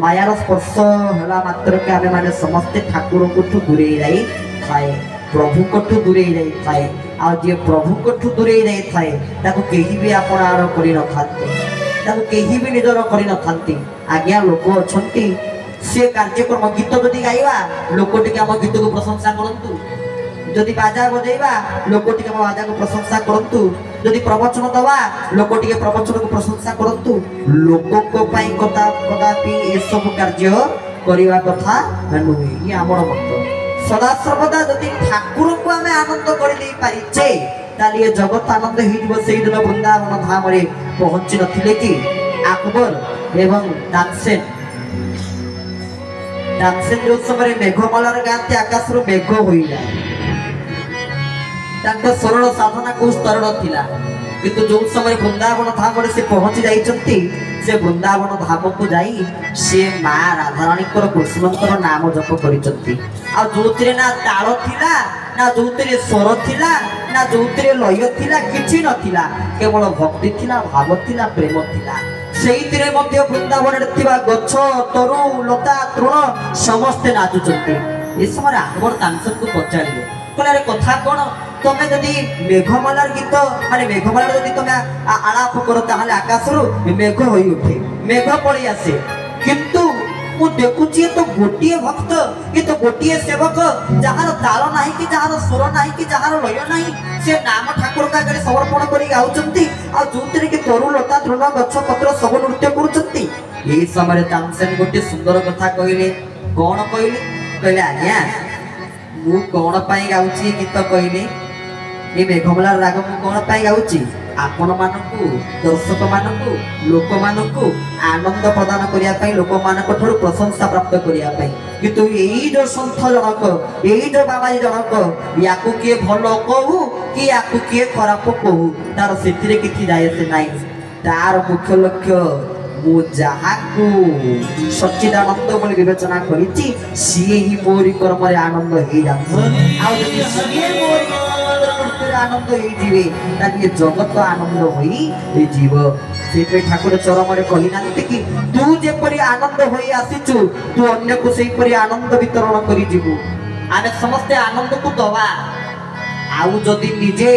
ମାୟାର ସ୍ପର୍ଶ ହେଲା ମାତ୍ରକେ ଆମେ ମାନେ ସମସ୍ତେ ଠାକୁରଙ୍କଠୁ ଦୂରେଇ ଯାଇଥାଏ ପ୍ରଭୁଙ୍କଠୁ ଦୂରେଇ ଯାଇଥାଏ ଆଉ ଯିଏ ପ୍ରଭୁଙ୍କଠୁ ଦୂରେଇ ଯାଇଥାଏ ତାକୁ କେହି ବି ଆପଣାର କରିନଥାନ୍ତି ତାକୁ କେହି ବି ନିଜର କରିନଥାନ୍ତି। ଆଜ୍ଞା ଲୋକ ଅଛନ୍ତି ସେ କାର୍ଯ୍ୟକ୍ରମ ଗୀତ ଯଦି ଗାଇବା ଲୋକ ଟିକେ ଆମ ଗୀତକୁ ପ୍ରଶଂସା କରନ୍ତୁ, ଯଦି ବାଜା ବଜେଇବା ଲୋକ ଟିକେ ଆମ ବାଜାକୁ ପ୍ରଶଂସା କରନ୍ତୁ, ଯଦି ପ୍ରବଚନ ଦବା ଲୋକ ଟିକେ ପ୍ରବଚନକୁ ପ୍ରଶଂସା କରନ୍ତୁ। ଲୋକଙ୍କ ପାଇଁ କଦାପି ଏସବୁ କାର୍ଯ୍ୟ କରିବା କଥା ନୁହେଁ। ଇଏ ଆମର ମତ। ସଦାସର୍ବଦା ଯଦି ଠାକୁରଙ୍କୁ ଆମେ ଆନନ୍ଦ କରିଦେଇ ପାରିଛେ ତାହେଲେ ଏ ଜଗତ ଆନନ୍ଦ ହେଇଯିବ। ସେଇଦିନ ବୃନ୍ଦାବନ ଧାମରେ ପହଞ୍ଚି ନଥିଲେ କି ଆକବର ଏବଂ ତାନସେନ ଯେଉଁ ସମୟରେ ମେଘମାଳାର ଗାଆନ୍ତି ଆକାଶରୁ ମେଘ ହୋଇଯାଏ ତାଙ୍କ ସରଳ ସାଧନା କୋଉ ସ୍ତରର ଥିଲା, କିନ୍ତୁ ଯୋଉ ସମୟରେ ବୃନ୍ଦାବନ ଧାମରେ ସେ ପହଞ୍ଚି ଯାଇଛନ୍ତି ସେ ବୃନ୍ଦାବନ ଧାମକୁ ଯାଇ ସେ ମା ରାଧାରାଣୀଙ୍କର କୃଷ୍ଣଙ୍କର ନାମ ଜପ କରିଛନ୍ତି। ଆଉ ଯୋଉଥିରେ ନା ତାଳ ଥିଲା ନା ଯୋଉଥିରେ ସ୍ୱର ଥିଲା ନା ଯୋଉଥିରେ ଲୟ ଥିଲା କିଛି ନଥିଲା, କେବଳ ଭକ୍ତି ଥିଲା, ଭାବ ଥିଲା, ପ୍ରେମ ଥିଲା। ସେଇଥିରେ ମଧ୍ୟ ବୃନ୍ଦାବନରେ ଥିବା ଗଛ ତରୁ ଲତା ତୃଣ ସମସ୍ତେ ନାଚୁଛନ୍ତି। ଏ ସମୟରେ ଆକବର ତାନସେନକୁ ପଚାରିଲେ କହିଲେ କଥା କଣ, ତମେ ଯଦି ମେଘମାଳାର ଗୀତ ମାନେ ମେଘମାଳାର ଯଦି ତମେ ଆଳାପ କର ତାହେଲେ ଆକାଶରୁ ମେଘ ହୋଇ ଉଠେ, ମେଘ ପଳେଇ ଆସେ, କିନ୍ତୁ ମୁଁ ଦେଖୁଛି ତ ଗୋଟିଏ ଭକ୍ତ କିନ୍ତୁ ଗୋଟିଏ ସେବକ ଯାହାର ତାଳ ନାହିଁ କି ଯାହାର ସ୍ୱର ନାହିଁ କି ଯାହାର ଲୟ ନାହିଁ ସେ ନାମ ଠାକୁରଙ୍କ ଆଗରେ ସମର୍ପଣ କରି ଗାଉଛନ୍ତି ଆଉ ଯୋଉଥିରେ କି ତରୁ ଲତା ତୃଣ ଗଛ ପତ୍ର ସବୁ ନୃତ୍ୟ କରୁଛନ୍ତି। ଏଇ ସମୟରେ ତାନସେନ ଗୋଟିଏ ସୁନ୍ଦର କଥା କହିଲେ। କଣ କହିଲେ? କହିଲେ ଆଜ୍ଞା ମୁଁ କଣ ପାଇଁ ଗାଉଛି ଗୀତ କହିଲେ, ଏ ମେଘମାଳାର ରାଗ ମୁଁ କଣ ପାଇଁ ଗାଉଛି, ଆପଣ ମାନଙ୍କୁ ଦର୍ଶକ ମାନଙ୍କୁ ଲୋକମାନଙ୍କୁ ଆନନ୍ଦ ପ୍ରଦାନ କରିବା ପାଇଁ, ଲୋକମାନଙ୍କ ଠାରୁ ପ୍ରଶଂସା ପ୍ରାପ୍ତ କରିବା ପାଇଁ। କିନ୍ତୁ ଏଇ ଯୋଉ ସନ୍ଥ ଜଣକ ଏଇ ଯୋଉ ବାବାଜୀ ଜଣକ ୟାକୁ କିଏ ଭଲ କହୁ କି ୟାକୁ କିଏ ଖରାପ କହୁ ତାର ସେଥିରେ କିଛି ଯାଏ ସେ ନାହିଁ। ତାର ମୁଖ୍ୟ ଲକ୍ଷ୍ୟ ମୁଁ ଯାହାକୁ ସଚ୍ଚିଦାନନ୍ଦ ବୋଲି ବିବେଚନା କରିଛି ସିଏ ହିଁ ମୋରି କର୍ମରେ ଆନନ୍ଦ ହେଇଯାଉଛି। ଆଉ ଯଦି ସିଏ ମୋରି ଆନନ୍ଦ ହେଇଯିବେ ତାହେଲେ ଜଗତ ଆନନ୍ଦ ହୋଇଯିବ। ସେଇଥିପାଇଁ ଠାକୁର ଚରମରେ କହିନାହାନ୍ତି କି ତୁ ଯେପରି ଆନନ୍ଦ ହୋଇ ଆସିଛୁ ତୁ ଅନ୍ୟକୁ ସେଇପରି ଆନନ୍ଦ ବିତରଣ କରିଯିବୁ। ଆମେ ସମସ୍ତେ ଆନନ୍ଦକୁ ଦବା, ଆଉ ଯଦି ନିଜେ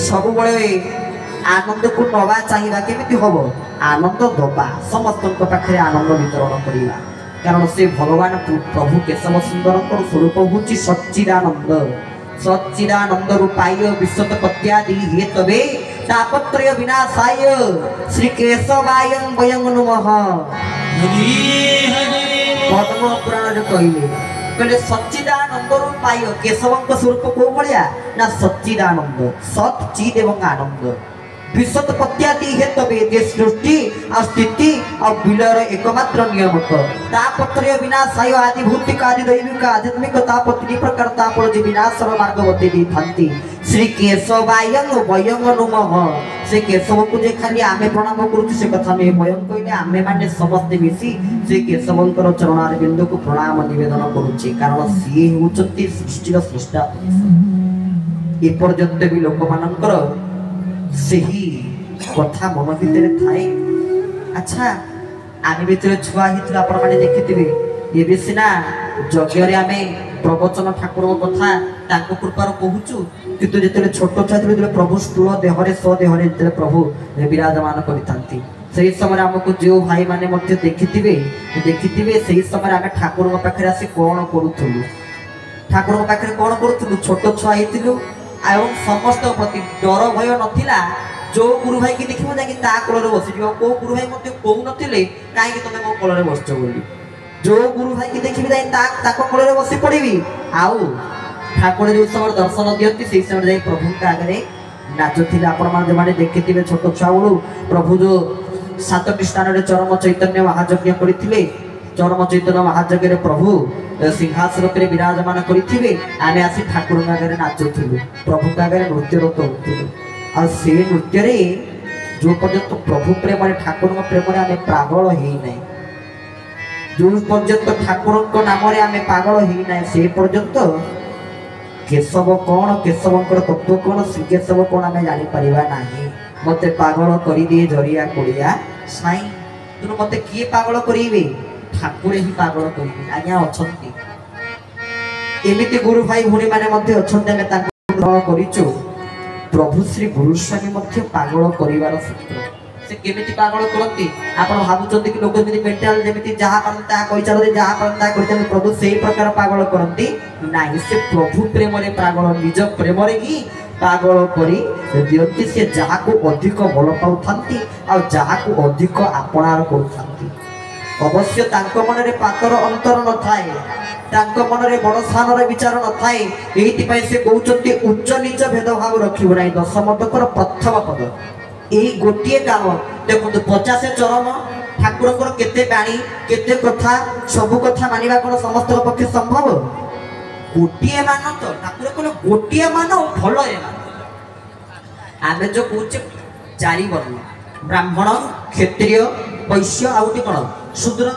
ସବୁବେଳେ ଆନନ୍ଦକୁ ନବା ଚାହିଁବା କେମିତି ହବ? ଆନନ୍ଦ ଦବା, ସମସ୍ତଙ୍କ ପାଖରେ ଆନନ୍ଦ ବିତରଣ କରିବା, କାରଣ ସେ ଭଗବାନ ପ୍ରଭୁ କେଶବ ସୁନ୍ଦରଙ୍କର ସ୍ୱରୂପ ହଉଛି ସଚ୍ଚିଦାନନ୍ଦ। ସଚ୍ଚିଦାନନ୍ଦ ରୂପାୟ ବିଶ୍ୱତପତ୍ୟାଦି ହେତବେ ତାପତ୍ରୟ ବିନାଶାୟ ଶ୍ରୀ କେଶବାୟ ବୟଂ ନମଃ। ପଦ୍ମ ପୁରାଣରେ କହିଲେ ସଚ୍ଚିଦାନନ୍ଦ ରୂପାୟ କେଶବଙ୍କ ସ୍ୱରୂପ କୋଉ ଭଳିଆ ନା ସଚ୍ଚିଦାନନ୍ଦ, ସତ୍ ଚିତ୍ ଏବଂ ଆନନ୍ଦ। ବିଶ୍ୱତପତ୍ୟାଦି ହେତବେ ଯେ ସୃଷ୍ଟି ଆଉ ସ୍ଥିତି ଆଉ ବିଲୟର ଏକମାତ୍ର ନିୟମକ। ତାପତ୍ରୟ ବିନାଶାୟ ଆଦି ଭୌତିକ ଆଦି ଦୈବିକ ଆଧ୍ୟାତ୍ମିକ ତାପ ତିନି ପ୍ରକାର ତାପର ଯେ ବିନାଶର ମାର୍ଗ ବତେଇ ଦେଇଥାନ୍ତି। ଶ୍ରୀ କେଶବାୟଂ ବୟଂ ନମଃ। ସେ କେଶବକୁ ଯେ ଖାଲି ଆମେ ପ୍ରଣାମ କରୁଛୁ ସେ କଥା ନୁହେଁ, ବୟଂ କହିଲେ ଆମେ ମାନେ ସମସ୍ତେ ମିଶି ସେ କେଶବଙ୍କର ଚରଣାର ବିନ୍ଦୁକୁ ପ୍ରଣାମ ନିବେଦନ କରୁଛେ, କାରଣ ସିଏ ହେଉଛନ୍ତି ସୃଷ୍ଟିର ସ୍ରଷ୍ଟା। ଏପର୍ଯ୍ୟନ୍ତ ବି ଲୋକମାନଙ୍କର ସେହି କଥା ମନ ଭିତରେ ଥାଏ। ଆଚ୍ଛା ଆମେ ଭିତରେ ଛୁଆ ହେଇଥିଲେ ଆପଣ ମାନେ ଦେଖିଥିବେ, ଏବେ ସିନା ଯଜ୍ଞରେ ଆମେ ପ୍ରବଚନ ଠାକୁରଙ୍କ କଥା ତାଙ୍କ କୃପାରୁ କହୁଛୁ, କିନ୍ତୁ ଯେତେବେଳେ ଛୋଟ ଛୁଆ ଥିଲେ ଯେତେବେଳେ ପ୍ରଭୁ ସ୍ଥୂଳ ଦେହରେ ସ୍ୱଦେହରେ ଯେତେବେଳେ ପ୍ରଭୁ ବିରାଜମାନ କରିଥାନ୍ତି ସେହି ସମୟରେ ଆମକୁ ଯେଉଁ ଭାଇମାନେ ମଧ୍ୟ ଦେଖିଥିବେ ସେହି ସମୟରେ ଆମେ ଠାକୁରଙ୍କ ପାଖରେ ଆସି କ'ଣ କରୁଥିଲୁ, ଠାକୁରଙ୍କ ପାଖରେ କ'ଣ କରୁଥିଲୁ, ଛୋଟ ଛୁଆ ହେଇଥିଲୁ ଏବଂ ସମସ୍ତଙ୍କ ପ୍ରତି ଡର ଭୟ ନଥିଲା। ଯୋଉ ଗୁରୁ ଭାଇକି ଦେଖିବ ଯାଇକି ତା କୋଳରେ ବସିଯିବ, କୋଉ ଗୁରୁ ଭାଇ ମଧ୍ୟ କହୁନଥିଲେ କାହିଁକି ତମେ ମୋ କୋଳରେ ବସିଛ ବୋଲି। ଯୋଉ ଗୁରୁ ଭାଇକି ଦେଖିବି ଯାଇ ତାଙ୍କ କୋଳରେ ବସି ପଡ଼ିବି। ଆଉ ଠାକୁର ଯୋଉ ସମୟରେ ଦର୍ଶନ ଦିଅନ୍ତି ସେଇ ସମୟରେ ଯାଇ ପ୍ରଭୁଙ୍କ ଆଗରେ नाचुले आपण मैंने देखिए छोट छुआ बेलू प्रभु जो 7टी स्थान में चरम चैतन्य महायज्ञ करते चरम चैतन्य महायज्ञ प्रभु सिंहासन पर विराजमान करेंगे आम आसी ठाकुर आगे नाचुलु प्रभु आगे नृत्यरत होलु आ से नृत्य जो पर्यंत प्रभु प्रेम ठाकुर प्रेम आम पागल होना जो पर्यंत ठाकुर नाम आम पागल होना से पर्यंत केशव कौन केशव तत्व कौन श्री केशव कौन आम जापर ना मत पागल कर दिए जरिया कोड़िया साई तेणु मत किए पागल करेंगे ठाकुर ही पागल करेंगे आज्ञा अच्छा एमती गुरु भाई भूणी मैंने ग्रहण करूँ प्रभु श्री गुरुस्वामी पागल कर सूत्र से केमिति पागल करती आप भावुं कि लोक मेंटाल जमी जहाँ कही चलते जहाँ करते प्रभु से प्रकार पागल करती ना से प्रभु प्रेम पागल निज प्रेम ही पागल कर दिखती से जहाँ को अधिक भल पाती को अधिक आपणार कर अवश्य मन में पातर अंतर न थाए मन में बड़ स्थान विचार न थाए ये से कहते उच्च नीच भेदभाव रखिब ना दशम तकर प्रथम पद यही गोटे काम देखो 50 चरम ठाकुर केते बाणी केते कथा सब कथा मानिबा कोन समस्त पक्षे संभव गोटे मान तो ठाकुर को गोटे मान भल आम जो कहे 4 वर्ण ब्राह्मण क्षत्रिय वैश्य आउटी कौन शूद्र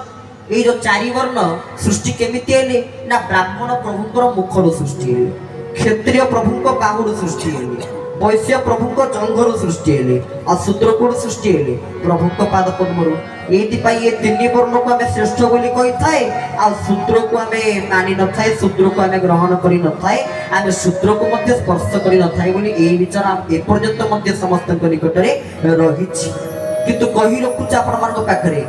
ये जो 4 वर्ण सृष्टि केमिति हेले ना ब्राह्मण प्रभुंकर मुखर सृष्टि क्षत्रिय प्रभुंक बाहुर सृष्टि वैश्य प्रभुंक जंघर सृष्टि और शूद्र कोण सृष्टि प्रभुंक पाद पद्मरु ये 3 वर्ण को आम श्रेष्ठ बोली कही थाए आ शूद्र को आम मानि न थाए शूद्र को आम ग्रहण करी न थाए आम शूद्र को मध्य स्पर्श करी न थाए बोली ए विचार एपर्यंत मध्य समस्त निकट में रही किंतु कही रखुच आपण पाखरे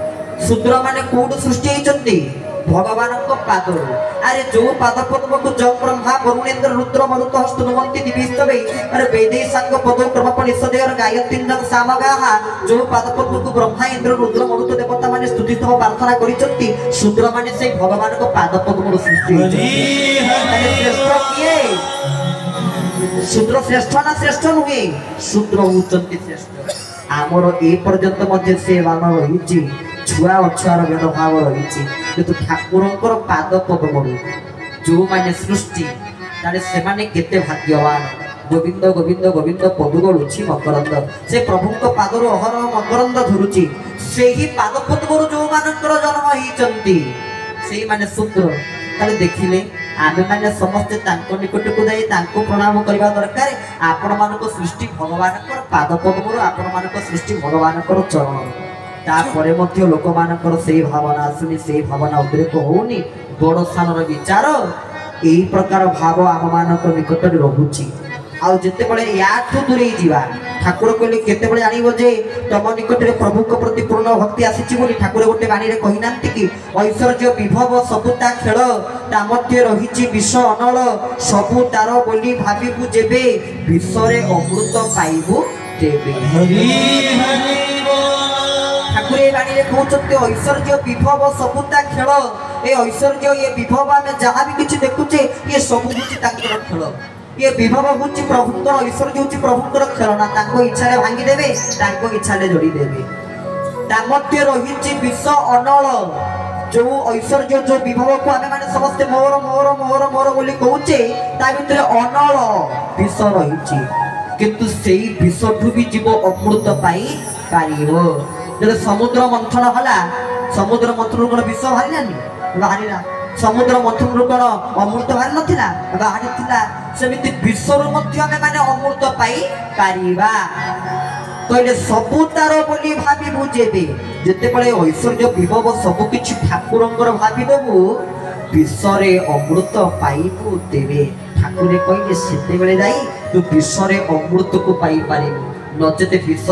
शूद्र माने कोड सृष्टि होती भगवान पादर अरे जो पाद पद्म को जम ब्रह्मा वरुणेन्द्र रुद्र मरुत हस्तनुवंती दिविस्तवे अरे वेदे संग पदो क्रमपनिषदेर गायत्रीन्द्र सामगाहा जो पाद पद्म को ब्रह्मा इंद्र रुद्र मरुत देवता माने स्तुतित प्रार्थना करिसंती शूद्र माने से भगवान को पाद पद्म सृष्टि श्रेष्ठ किए शूद्र श्रेष्ठ ना श्रेष्ठ नुहे शूद्र होचंती श्रेष्ठ आमर ए पर्यंत मध्य से मान रही छुआ अछुआर भेदभाव रही किंतु ठाकुर पाद पद्म जो माने सृष्टि से भाग्यवान गोविंद गोविंद गोविंद पदु गलुची मकरंद से प्रभु पादर अहर मकरंद धरुची से ही पाद पद्म जो मानकर जन्म होती से माने शूद्र ताले देखिले आमे माने समस्ते तांको निकट को जाई तांको प्रणाम करबा दरकार आपण मानको सृष्टि भगवान पाद पद्म आपण मानको सृष्टि भगवान चरण तापरे मध्य लोक मानकर से भावना आसुनी से भावना उद्रेक होनी बड़ स्थान विचार यही प्रकार भाव आम मान निकट रहुची आउ जिते बड़े याठू दूरे जीवा ठाकुर कहले केते बड़े जानिबो जे तम निकट रे प्रभु को प्रति पूर्ण भक्ति आसीची बोली ठाकुर गोटे बाणी रे कहि नांती कि ऐश्वर्य विभव सबुता खेल ता मध्य रहिची विष अनल सबु तार बोली भाबिबु जेबे विषरे अमृत पाइबु तेबे हरि हरि ठाकुर ये बाणी रे कहते ऐश्वर्य विभव सबुता खेल ए ऐश्वर्य ये विभव आम जहाँ भी किसी देखुचे ये सब हूँ खेल ये विभव हूँ प्रभुंर ऐश्वर्य हूँ प्रभुंर खेलना इच्छा भांगी देवे इच्छा जोड़ी देवे मध्य रही विष अनल जो ऐश्वर्य जो विभव को आम मैंने समस्ते मोर मोर मोर मोर बोली कहचे ता भितर अनल विष रही किंतु से विषठू भी जीव अमृत पाई पार जब समुद्र मंथन हला समुद्र मंथन कौन विष बाहरी समुद्र मंथन कौन अमृत बाहरी नथिला बाहरी थिला सेमिति विश्वर मध्य आमे माने अमृत पाई पारिबा कहले सबु तार बोली भाबी बुझेबे जते बळे ऐश्वर्य विभव सब किछि ठाकुरंकर भाबी देबु विश्वरे अमृत पाइबु देबे ठाकुरे कहले सेते बेले जाई तू विश्वरे अमृत को पाई पारिबु नचेते विश्व